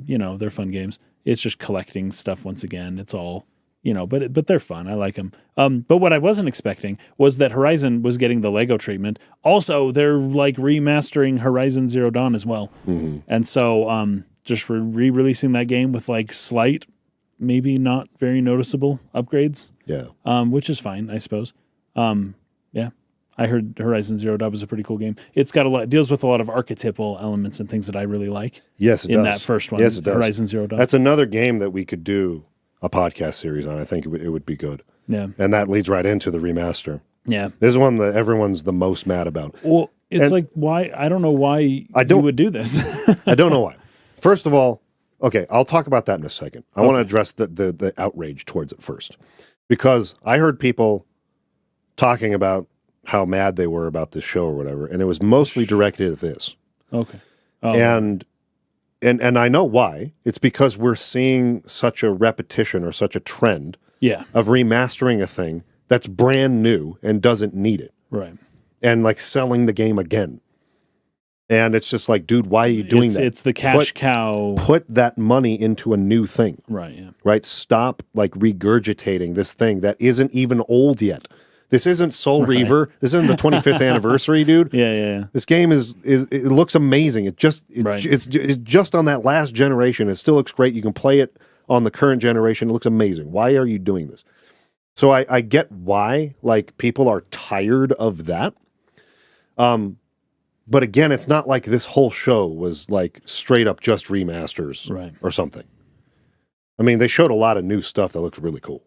fun games. It's just collecting stuff once again. It's all, but they're fun. I like them. But what I wasn't expecting was that Horizon was getting the Lego treatment. Also, they're like remastering Horizon Zero Dawn as well. Mm-hmm. And so just re-releasing that game with like slight, maybe not very noticeable upgrades. Yeah. Which is fine, I suppose. Yeah. I heard Horizon Zero Dawn was a pretty cool game. It's got deals with a lot of archetypal elements and things that I really like. Yes, it does. In that first one, yes, it does. Horizon Zero Dawn. That's another game that we could do a podcast series on. I think it would be good. Yeah. And that leads right into the remaster. Yeah. This is one that everyone's the most mad about. Well, it's like, why? I don't know why you would do this. I don't know why. First of all, okay, I'll talk about that in a second. I want to address the outrage towards it first. Because I heard people talking about how mad they were about this show or whatever, and it was mostly directed at this. Okay. And I know why. It's because we're seeing such a repetition or such a trend of remastering a thing that's brand new and doesn't need it. Right. And like selling the game again. And it's just like, dude, why are you doing that? It's the cash cow. Put that money into a new thing. Right, yeah. Right? Stop like regurgitating this thing that isn't even old yet. This isn't Soul Reaver. This isn't the 25th anniversary, dude. Yeah. This game it looks amazing. It's just on that last generation. It still looks great. You can play it on the current generation. It looks amazing. Why are you doing this? So I get why like people are tired of that. But again, it's not like this whole show was like straight up just remasters or something. I mean, they showed a lot of new stuff that looks really cool.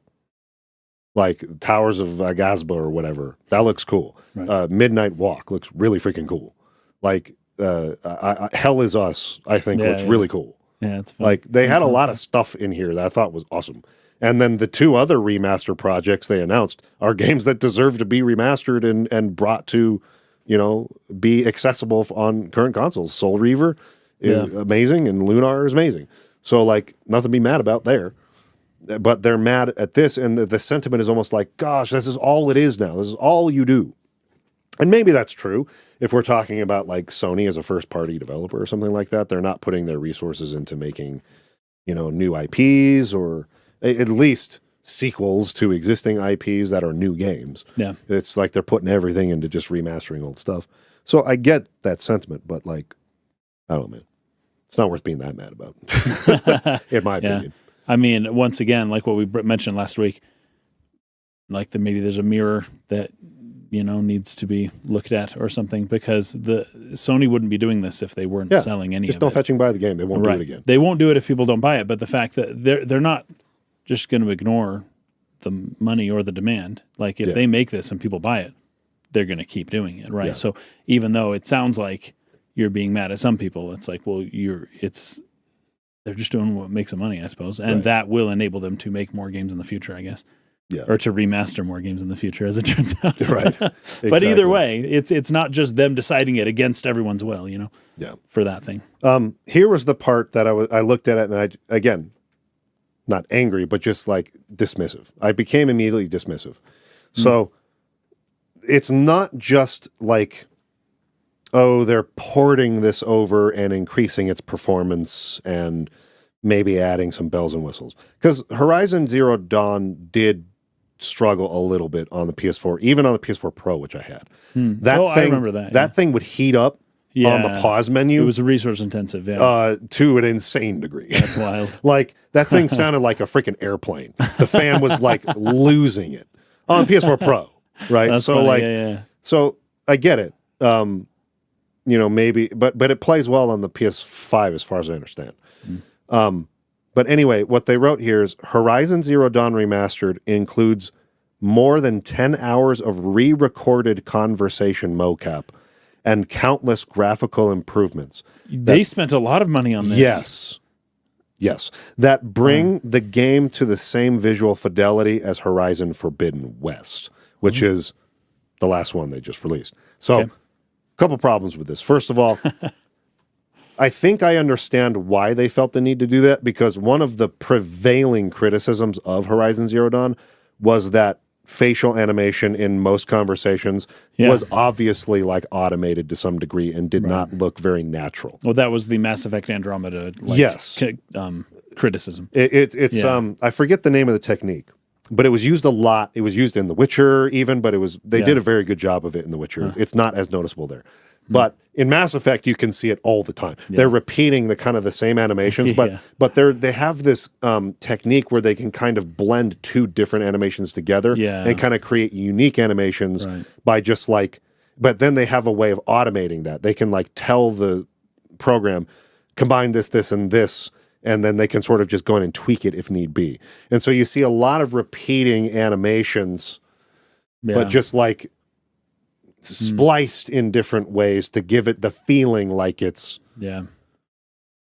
Like Towers of Agazba or whatever. That looks cool. Right. Midnight Walk looks really freaking cool. Like Hell Is Us, I think, looks really cool. Yeah, it's fun. Like they had a lot of stuff in here that I thought was awesome. And then the two other remaster projects they announced are games that deserve to be remastered and brought to, be accessible on current consoles. Soul Reaver is amazing and Lunar is amazing. So like nothing to be mad about there. But they're mad at this, and the sentiment is almost like, gosh, this is all it is now. This is all you do. And maybe that's true if we're talking about like Sony as a first-party developer or something like that. They're not putting their resources into making, new IPs or at least sequels to existing IPs that are new games. Yeah. It's like they're putting everything into just remastering old stuff. So I get that sentiment, but like, I don't know, man. It's not worth being that mad about, in my opinion. I mean, once again, like what we mentioned last week, like maybe there's a mirror that, needs to be looked at or something, because the Sony wouldn't be doing this if they weren't selling any of it. Just don't fetching buy the game. They won't do it again. They won't do it if people don't buy it. But the fact that they're not just going to ignore the money or the demand. Like if they make this and people buy it, they're going to keep doing it, right? Yeah. So even though it sounds like you're being mad at some people, it's like, well, they're just doing what makes them money, I suppose. And that will enable them to make more games in the future, I guess. Yeah. Or to remaster more games in the future, as it turns out. Right. Exactly. But either way, it's not just them deciding it against everyone's will, for that thing. Here was the part that I looked at it, and again, not angry, but just like dismissive. I became immediately dismissive. So it's not just like, oh, they're porting this over and increasing its performance and maybe adding some bells and whistles. Because Horizon Zero Dawn did struggle a little bit on the PS4, even on the PS4 Pro, which I had. I remember that. That thing would heat up on the pause menu. It was resource intensive, to an insane degree. That's wild. Like, that thing sounded like a freaking airplane. The fan was like losing it on PS4 Pro, right? That's so funny. So I get it. Maybe, but it plays well on the PS5 as far as I understand. But anyway, what they wrote here is Horizon Zero Dawn Remastered includes more than 10 hours of re-recorded conversation mocap and countless graphical improvements. They spent a lot of money on this. Yes. That bring the game to the same visual fidelity as Horizon Forbidden West, which is the last one they just released. So, a couple problems with this. First of all, I think I understand why they felt the need to do that, because one of the prevailing criticisms of Horizon Zero Dawn was that facial animation in most conversations was obviously like automated to some degree and did not look very natural. Well, that was the Mass Effect Andromeda criticism. It's I forget the name of the technique, but it was used a lot. It was used in The Witcher even, but they did a very good job of it in The Witcher. It's not as noticeable there. But in Mass Effect, you can see it all the time. They're repeating the same animations, but they have this technique where they can kind of blend two different animations together and kind of create unique animations by just like. But then they have a way of automating that. They can like tell the program, combine this, and this, and then they can sort of just go in and tweak it if need be. And so you see a lot of repeating animations, but just like spliced in different ways to give it the feeling like it's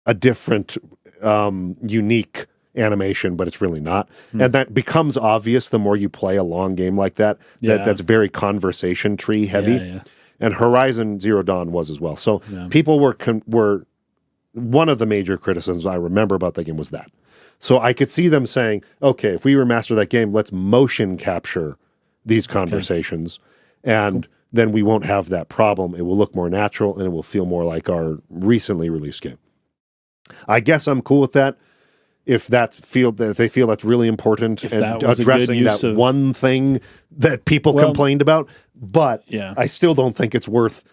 a different, unique animation, but it's really not. And that becomes obvious the more you play a long game like that. That's very conversation tree heavy. And Horizon Zero Dawn was as well. So people were one of the major criticisms I remember about that game was that. So I could see them saying, okay, if we remaster that game, let's motion capture these conversations and then we won't have that problem. It will look more natural and it will feel more like our recently released game. I guess I'm cool with that. If they feel that's really important and addressing that one thing that people complained about, but I still don't think it's worth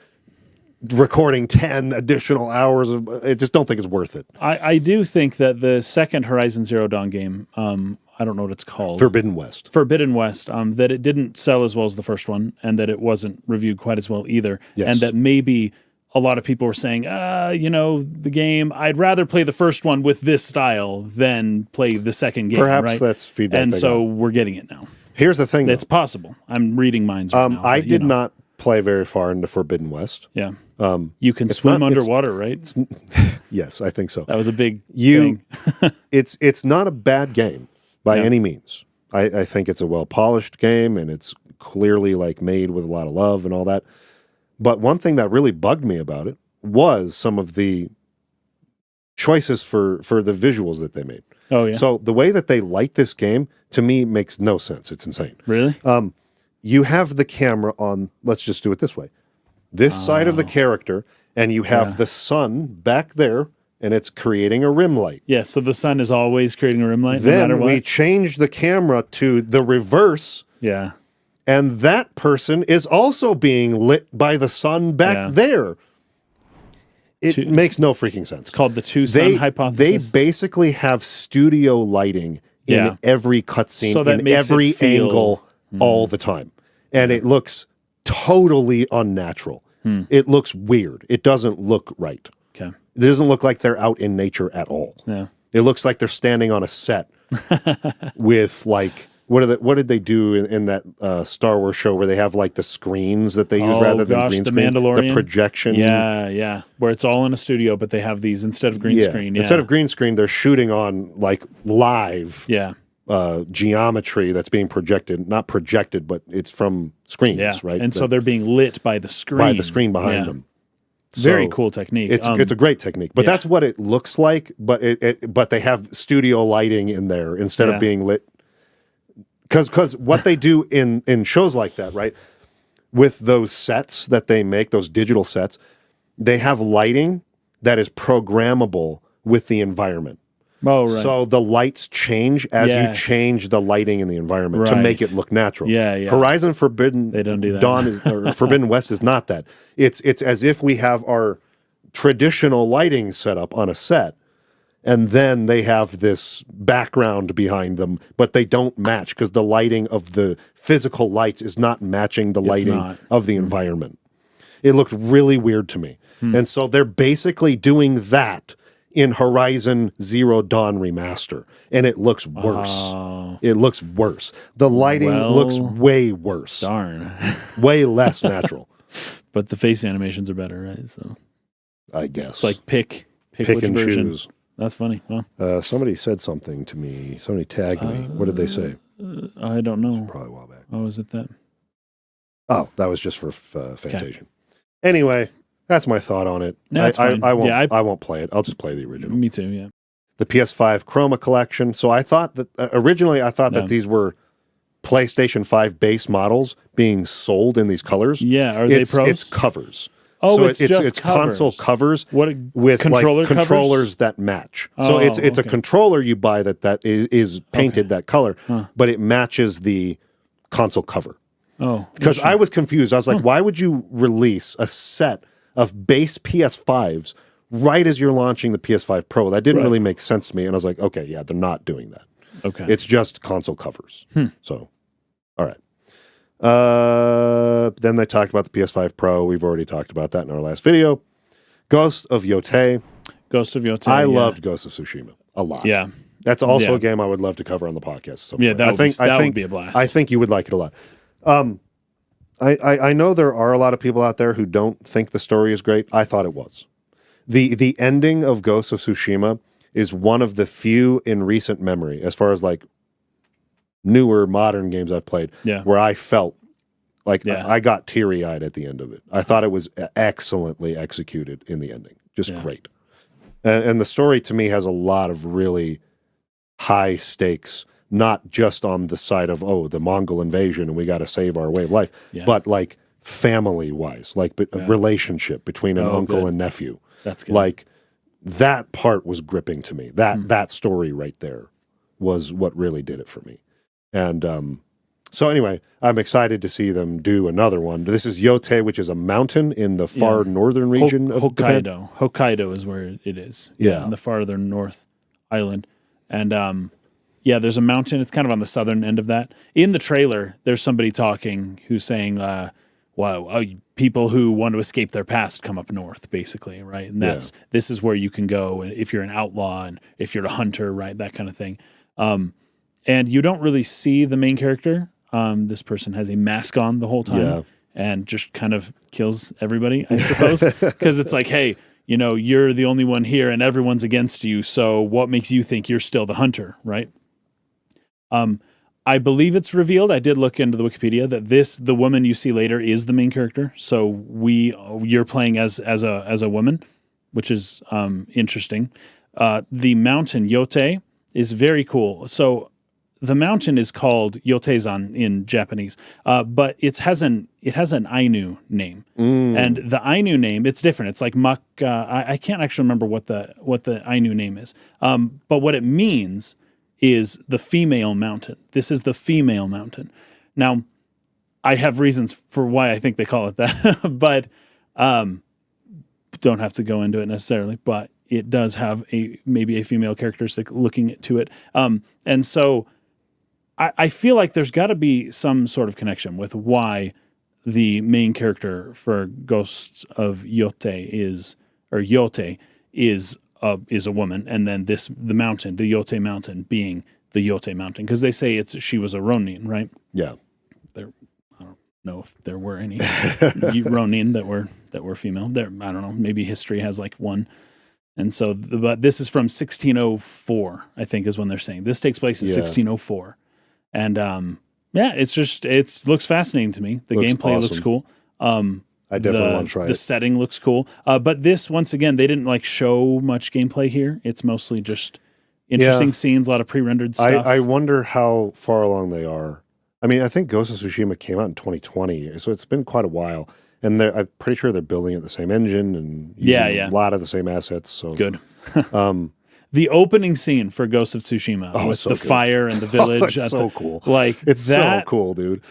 recording 10 additional hours of. I just don't think it's worth it. I do think that the second Horizon Zero Dawn game, I don't know what it's called. Forbidden West, that it didn't sell as well as the first one, and that it wasn't reviewed quite as well either, and that maybe a lot of people were saying, the game, I'd rather play the first one with this style than play the second game. Perhaps that's feedback. And so we're getting it now. Here's the thing. It's possible. I'm reading minds right now. I did not play very far into Forbidden West. Yeah. You can swim underwater, right? Yes, I think so. That was a big thing. It's not a bad game by any means. I think it's a well-polished game, and it's clearly like made with a lot of love and all that. But one thing that really bugged me about it was some of the choices for the visuals that they made. Oh, yeah. So the way that they light this game, to me, makes no sense. It's insane. Really? You have the camera on, let's just do it this way, this side of the character, and you have the sun back there, and it's creating a rim light. Yeah, so the sun is always creating a rim light then no matter what? We change the camera to the reverse. Yeah. And that person is also being lit by the sun back there. It makes no freaking sense. It's called the two-sun hypothesis. They basically have studio lighting in every cutscene, so in every angle, all the time. And it looks totally unnatural. It looks weird. It doesn't look right. Okay. It doesn't look like they're out in nature at all. Yeah. It looks like they're standing on a set with like... What did they do in that Star Wars show where they have like the screens that they use rather than green screens? Mandalorian. The projection. Yeah. Where it's all in a studio, but they have these instead of green screen. Yeah. Instead of green screen, they're shooting on like live geometry that's being projected. Not projected, but it's from screens, right? And so they're being lit by the screen. By the screen behind them. Very cool technique. It's a great technique, but that's what it looks like. But but they have studio lighting in there instead of being lit. Because what they do in shows like that, right, with those sets that they make, those digital sets, they have lighting that is programmable with the environment. Oh, right. So the lights change as Yes. you change the lighting in the environment to Right. make it look natural. Yeah, yeah. Horizon Forbidden They don't do that. Dawn or Forbidden West is not that. It's as if we have our traditional lighting set up on a set, and then they have this background behind them, but they don't match because the lighting of the physical lights is not matching the lighting not. of the environment. It looked really weird to me. And so they're basically doing that in Horizon Zero Dawn Remaster, and it looks worse. It looks worse. The lighting looks way worse. Darn. Way less natural, But the face animations are better, right? So I guess. it's like pick pick which and version. choose. That's funny. Well, Somebody said something to me. Somebody tagged me. What did they say? I don't know. Probably a while back. Oh, is it that? Oh, that was just for Fantasia. Anyway, that's my thought on it. That's fine. I won't. Yeah, I won't play it. I'll just play the original. Me too. Yeah. The PS5 Chroma collection. So I thought that originally I thought that these were PlayStation 5 base models being sold in these colors. Yeah. Are they pros? It's covers. Oh, so it's just it's console covers What with controller like covers? controllers that match. So Oh, it's a okay. controller you buy that is painted that color, but it matches the console cover. Oh, Because I was confused. I was like, why would you release a set of base PS5s right as you're launching the PS5 Pro? That didn't really make sense to me. And I was like, okay, yeah, they're not doing that. okay. It's just console covers. So, all right. Then they talked about the PS5 Pro. We've already talked about that in our last video. Ghost of Yotei. Ghost of Yotei. I loved Ghost of Tsushima a lot. Yeah. That's also Yeah. a game I would love to cover on the podcast. So Yeah, that would be a blast. I think you would like it a lot. I know there are a lot of people out there who don't think the story is great. I thought it was. The ending of Ghost of Tsushima is one of the few in recent memory, as far as like newer modern games I've played, where I felt like I got teary-eyed at the end of it. I thought it was excellently executed in the ending. Just great. And the story to me has a lot of really high stakes, not just on the side of, the Mongol invasion and we got to save our way of life, but like family-wise, like a relationship between an uncle and nephew. That's good. Like that part was gripping to me. That story right there was what really did it for me. And so anyway, I'm excited to see them do another one. This is Yotei, which is a mountain in the far northern region of Japan. Hokkaido is where it is. Yeah. In the farther north island. And there's a mountain. It's kind of on the southern end of that. In the trailer, there's somebody talking who's saying, people who want to escape their past come up north, basically, right? And this is where you can go if you're an outlaw and if you're a hunter, right? That kind of thing. And you don't really see the main character. This person has a mask on the whole time and just kind of kills everybody, I suppose. Because it's like, hey, you're the only one here and everyone's against you. So what makes you think you're still the hunter, right? I believe it's revealed. I did look into the Wikipedia that the woman you see later is the main character. So you're playing as a woman, which is interesting. The mountain Yotei is very cool. So the mountain is called Yoteizan in Japanese, but it has an Ainu name, and the Ainu name it's different. It's like I can't actually remember what the Ainu name is, but what it means is the female mountain. This is the female mountain. Now, I have reasons for why I think they call it that, but don't have to go into it necessarily. But it does have maybe a female characteristic looking to it, and so. I feel like there's got to be some sort of connection with why the main character for Ghosts of Yotei is a woman, and then the mountain, the Yotei mountain, being the Yotei mountain, because they say she was a Ronin, right? Yeah. I don't know if there were any Ronin that were female. I don't know. Maybe history has like one. And so, but this is from 1604, I think, is when they're saying this takes place in 1604. And it looks fascinating to me. The gameplay looks cool. I definitely want to try it. The setting looks cool. But this, once again, they didn't like show much gameplay here. It's mostly just interesting scenes, a lot of pre-rendered stuff. I wonder how far along they are. I mean, I think Ghost of Tsushima came out in 2020, so it's been quite a while. And I'm pretty sure they're building it the same engine and using a lot of the same assets. So good. The opening scene for Ghost of Tsushima with so the good. fire and the village. It's so cool. Like It's that, so cool, dude.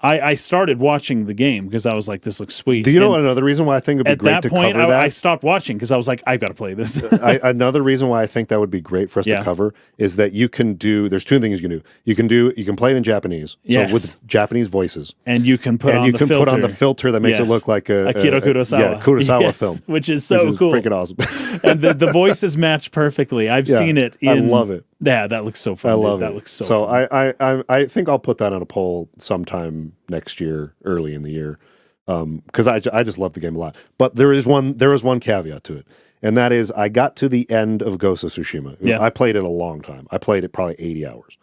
I started watching the game because I was like, this looks sweet. Do you know And another reason why I think it'd be at great that to point, cover that? I stopped watching because I was like, I've got to play this. Another reason why I think that would be great for us to cover is that you can do. There's two things you can do. You can play it in Japanese, Yes. so with Japanese voices, And you can put on the filter that makes it look like a Akira Kurosawa. Kurosawa film, which is so cool. freaking awesome. And the voices match perfectly. I've seen it. I love it. Yeah, that looks so fun. I love That it. looks so fun. I think I'll put that on a poll sometime next year, early in the year, because I just love the game a lot. But there is one caveat to it, and that is I got to the end of Ghost of Tsushima. Yeah. I played it a long time. I played it probably 80 hours.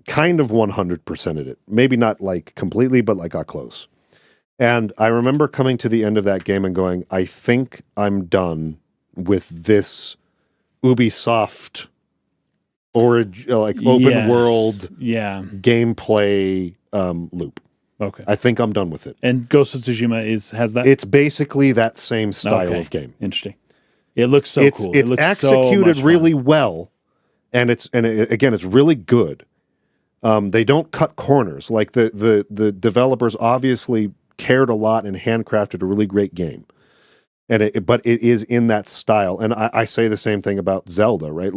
Kind of 100%ed it. Maybe not like completely, but like got close. And I remember coming to the end of that game and going, I think I'm done with this Ubisoft open world gameplay loop. Okay. I think I'm done with it. And Ghost of Tsushima has that. It's basically that same style of game. Interesting. It looks so cool. It's looks executed so really well, and it's really good. They don't cut corners. Like the developers obviously cared a lot and handcrafted a really great game. But it is in that style. And I say the same thing about Zelda, right?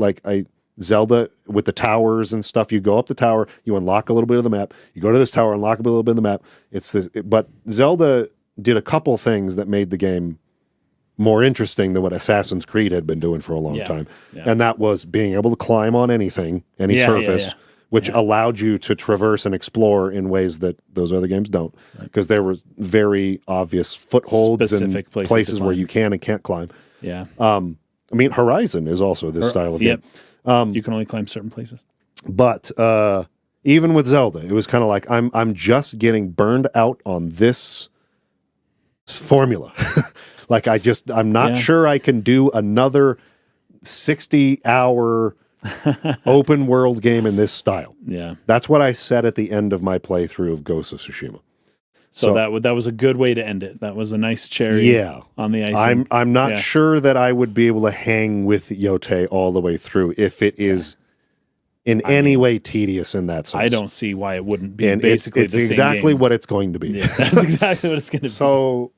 Zelda with the towers and stuff, you go up the tower, you unlock a little bit of the map, you go to this tower, unlock a little bit of the map. But Zelda did a couple things that made the game more interesting than what Assassin's Creed had been doing for a long time. Yeah. And that was being able to climb on any surface, which allowed you to traverse and explore in ways that those other games don't, because there were very obvious footholds specific and places where you can and can't climb. Yeah. I mean, Horizon is also this style of game. You can only climb certain places. But even with Zelda, it was kind of like I'm just getting burned out on this formula. Like I'm not sure I can do another 60-hour open world game in this style. Yeah. That's what I said at the end of my playthrough of Ghost of Tsushima. So that was a good way to end it. That was a nice cherry on the icing. I'm not sure that I would be able to hang with Yote all the way through if it is in any way tedious in that sense. I don't see why it wouldn't be. And basically it's exactly what it's going to be. Yeah, that's exactly what it's going to be. So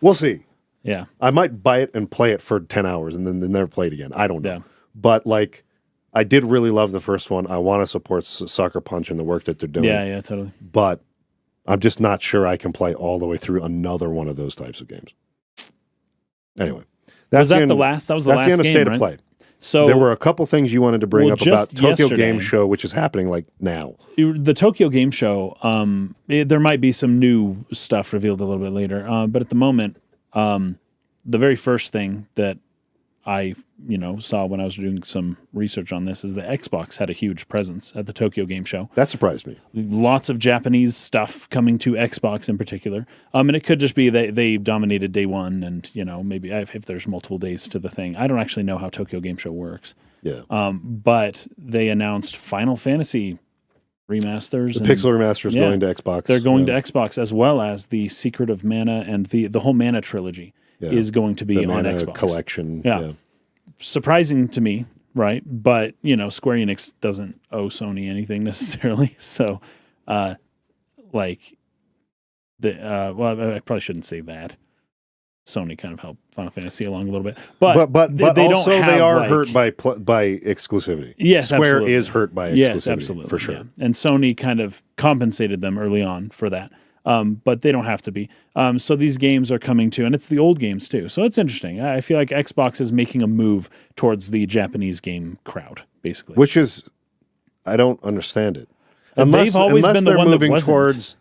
we'll see. Yeah. I might buy it and play it for 10 hours and then never play it again. I don't know. Yeah. But I did really love the first one. I want to support Sucker Punch and the work that they're doing. Yeah, totally. But I'm just not sure I can play all the way through another one of those types of games. Anyway, that was the last game, of State of Play. So there were a couple things you wanted to bring up about Tokyo Game Show, which is happening now. The Tokyo Game Show, there might be some new stuff revealed a little bit later, but at the moment, the very first thing that I saw when I was doing some research on this is that Xbox had a huge presence at the Tokyo Game Show. That surprised me. Lots of Japanese stuff coming to Xbox in particular. And it could just be that they dominated day one and, maybe if there's multiple days to the thing. I don't actually know how Tokyo Game Show works. Yeah. But they announced Final Fantasy remasters. The Pixel remasters going to Xbox. They're going to Xbox, as well as the Secret of Mana and the whole Mana trilogy is going to be on Xbox. Collection. Yeah. Surprising to me, right? But, Square Enix doesn't owe Sony anything necessarily. So, I probably shouldn't say that. Sony kind of helped Final Fantasy along a little bit. But they also don't have, they are hurt by exclusivity. Yes, Square absolutely. is hurt by exclusivity. Yes, absolutely. For sure. Yeah. And Sony kind of compensated them early on for that. But they don't have to be. So these games are coming to, and it's the old games too. So it's interesting. I feel like Xbox is making a move towards the Japanese game crowd, basically. Which is, I don't understand it. They've always been the one that wasn't. Towards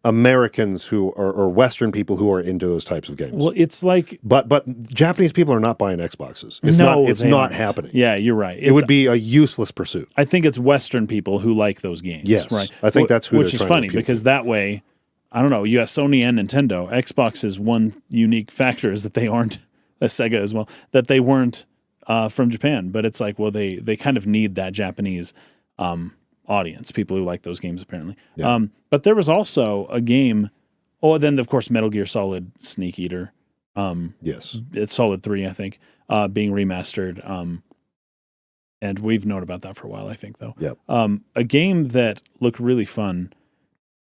Americans who are, or Western people who are into those types of games. Well, it's like, but Japanese people are not buying Xboxes. It's not happening. Yeah, you're right. It would be a useless pursuit. I think it's Western people who like those games. Yes, right. I think that's who. Which is funny because that way, I don't know. You have Sony and Nintendo. Xbox's one unique factor is that they aren't Sega as well. That they weren't from Japan, but it's like, well, they kind of need that Japanese audience, people who like those games apparently. Yeah. But there was also a game. Oh, then of course Metal Gear Solid Snake Eater. Yes, it's Solid 3, I think. being remastered. And we've known about that for a while, I think, though. Yep. A game that looked really fun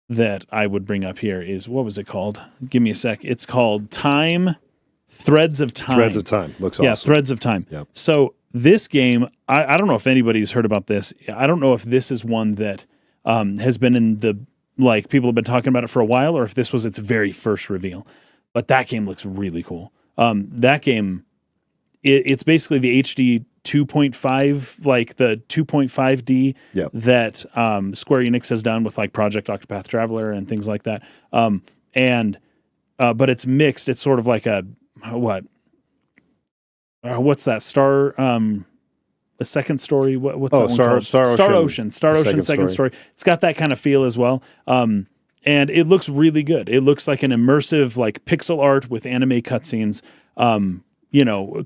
that I would bring up here is, what was it called? Give me a sec. It's called Threads of Time. Threads of Time. Looks awesome. Yeah, Threads of Time. Yep. So this game, I don't know if anybody's heard about this. I don't know if this is one that has been in the, like, people have been talking about it for a while, or if this was its very first reveal. But that game looks really cool. That game, it's basically the HD 2.5, like the 2.5D Yep. that Square Enix has done with like Project Octopath Traveler and things like that. But it's mixed. It's sort of like a what's that? A second story. What's that one called? Star Ocean. Star Ocean second story. It's got that kind of feel as well. And it looks really good. It looks like an immersive, like pixel art with anime cutscenes.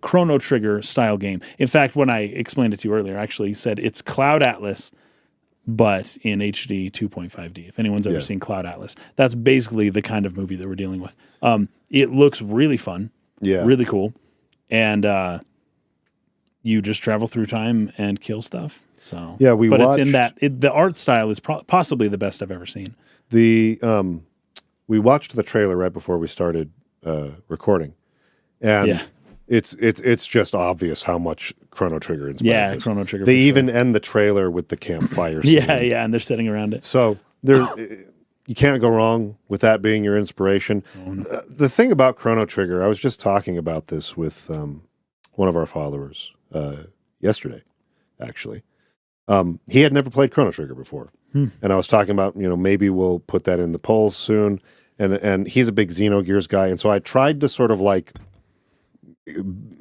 Chrono Trigger style game. In fact, when I explained it to you earlier, I actually said it's Cloud Atlas, but in HD 2.5D. If anyone's ever seen Cloud Atlas, that's basically the kind of movie that we're dealing with. It looks really fun, really cool, and you just travel through time and kill stuff. So it's in that the art style is possibly the best I've ever seen. We watched the trailer right before we started recording, and it's just obvious how much Chrono Trigger inspired. Yeah, Chrono Trigger. They even end the trailer with the campfire scene. and they're sitting around it. So you can't go wrong with that being your inspiration. The thing about Chrono Trigger, I was just talking about this with one of our followers yesterday, actually. He had never played Chrono Trigger before. And I was talking about, maybe we'll put that in the polls soon. And he's a big Xenogears guy. And so I tried to sort of like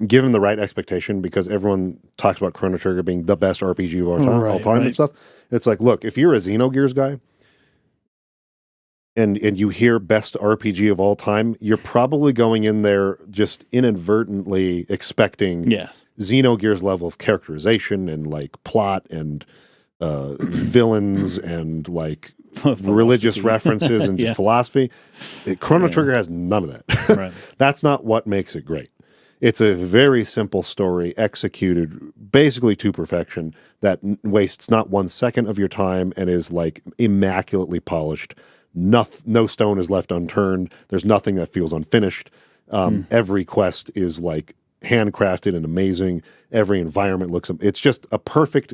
give him the right expectation, because everyone talks about Chrono Trigger being the best RPG of all time and stuff. It's like, look, if you're a Xenogears guy and you hear best RPG of all time, you're probably going in there just inadvertently expecting Xenogears level of characterization and like plot and villains and like religious references and just philosophy. Chrono Trigger has none of that. Right. That's not what makes it great. It's a very simple story executed basically to perfection that wastes not 1 second of your time and is like immaculately polished. No stone is left unturned. There's nothing that feels unfinished. Every quest is like handcrafted and amazing. Every environment it's just a perfect,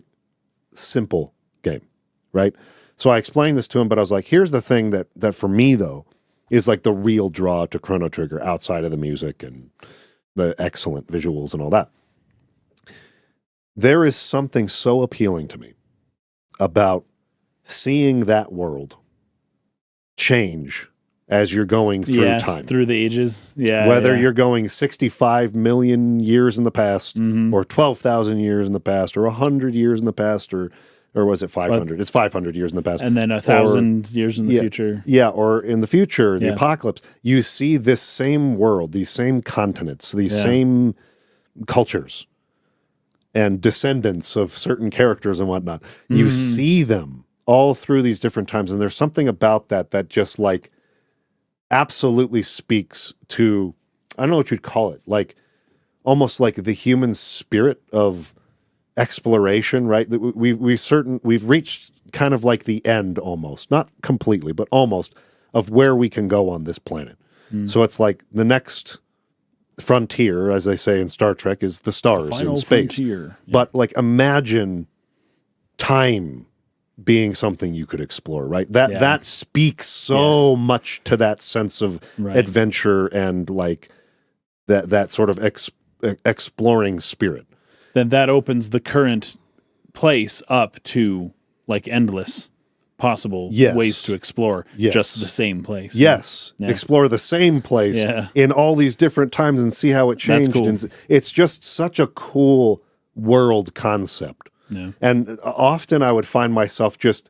simple game, right? So I explained this to him, but I was like, here's the thing that for me, though, is like the real draw to Chrono Trigger outside of the music and the excellent visuals and all that. There is something so appealing to me about seeing that world change as you're going through time. Through the ages. Whether you're going 65 million years in the past or 12,000 years in the past or 100 years in the past or was it 500? It's 500 years in the past. And then 1,000 years in the future. Yeah, or in the future, the apocalypse. You see this same world, these same continents, these same cultures and descendants of certain characters and whatnot. You see them all through these different times. And there's something about that just like absolutely speaks to, I don't know what you'd call it, like almost like the human spirit of exploration, right? We've reached kind of like the end almost, not completely, but almost, of where we can go on this planet. So it's like the next frontier, as they say in Star Trek, is the stars in space. Frontier. But like imagine time being something you could explore, right? That speaks so much to that sense of adventure and like that sort of exploring spirit. Then that opens the current place up to like endless possible ways to explore just the same place. Yes. Explore the same place in all these different times and see how it changed. That's cool. It's just such a cool world concept. Yeah. And often I would find myself just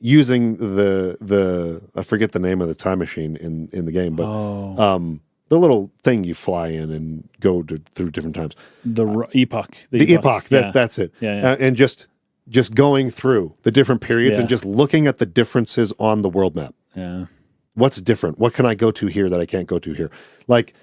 using the I forget the name of the time machine in the game, but the little thing you fly in and go through different times. The epoch. The epoch. That's it. And just going through the different periods and just looking at the differences on the world map. Yeah. What's different? What can I go to here that I can't go to here? Like,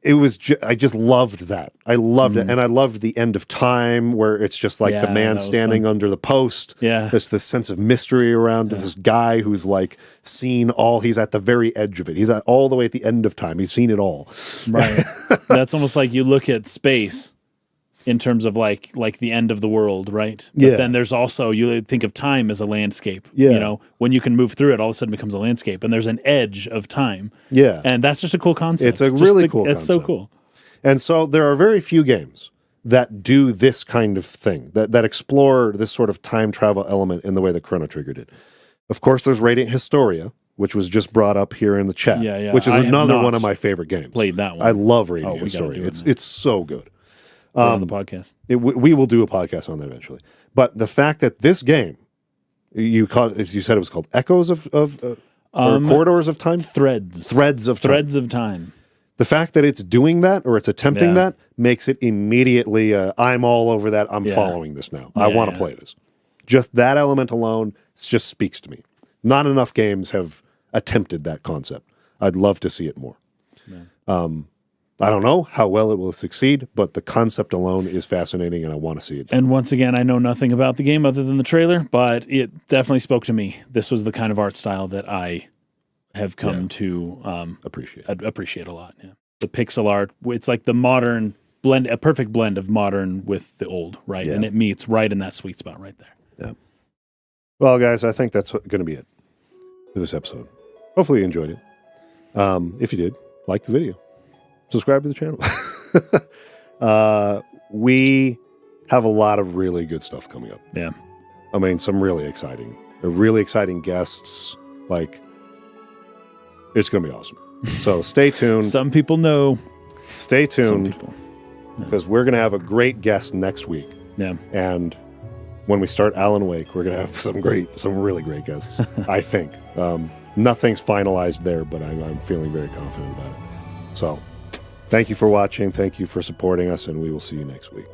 it was I just loved that. I loved it. And I loved the end of time where it's just like the man standing under the post. Yeah. There's this sense of mystery around this guy who's like seen all, he's at the very edge of it. He's at all the way at the end of time. He's seen it all. Right. That's almost like you look at space in terms of like the end of the world, right? But then there's also, you think of time as a landscape. Yeah. You know, when you can move through it, all of a sudden it becomes a landscape, and there's an edge of time. Yeah. And that's just a cool concept. It's a really cool It's so concept. cool. And so there are very few games that do this kind of thing, that explore this sort of time travel element in the way that Chrono Trigger did. Of course, there's Radiant Historia, which was just brought up here in the chat, which is another one of my favorite games. Played that one. I love Radiant Historia. It's so good. On the podcast. We will do a podcast on that eventually. But the fact that this game, you said it was called Echoes or Corridors of Time? Threads of Time. The fact that it's doing that or it's attempting that makes it immediately, I'm all over that. I'm following this now. I want to play this. Just that element alone just speaks to me. Not enough games have attempted that concept. I'd love to see it more. Yeah. I don't know how well it will succeed, but the concept alone is fascinating, and I want to see it. And once again, I know nothing about the game other than the trailer, but it definitely spoke to me. This was the kind of art style that I have come to appreciate a lot. Yeah, the pixel art. It's like the modern blend, a perfect blend of modern with the old, right? Yeah. And it meets right in that sweet spot right there. Yeah. Well, guys, I think that's going to be it for this episode. Hopefully you enjoyed it. If you did, like the video. Subscribe to the channel. We have a lot of really good stuff coming up. Yeah. I mean, some really exciting guests. Like, it's going to be awesome. So stay tuned. Some people know. Stay tuned. Because we're going to have a great guest next week. Yeah. And when we start Alan Wake, we're going to have some really great guests, I think. Nothing's finalized there, but I'm feeling very confident about it. So, thank you for watching. Thank you for supporting us, and we will see you next week.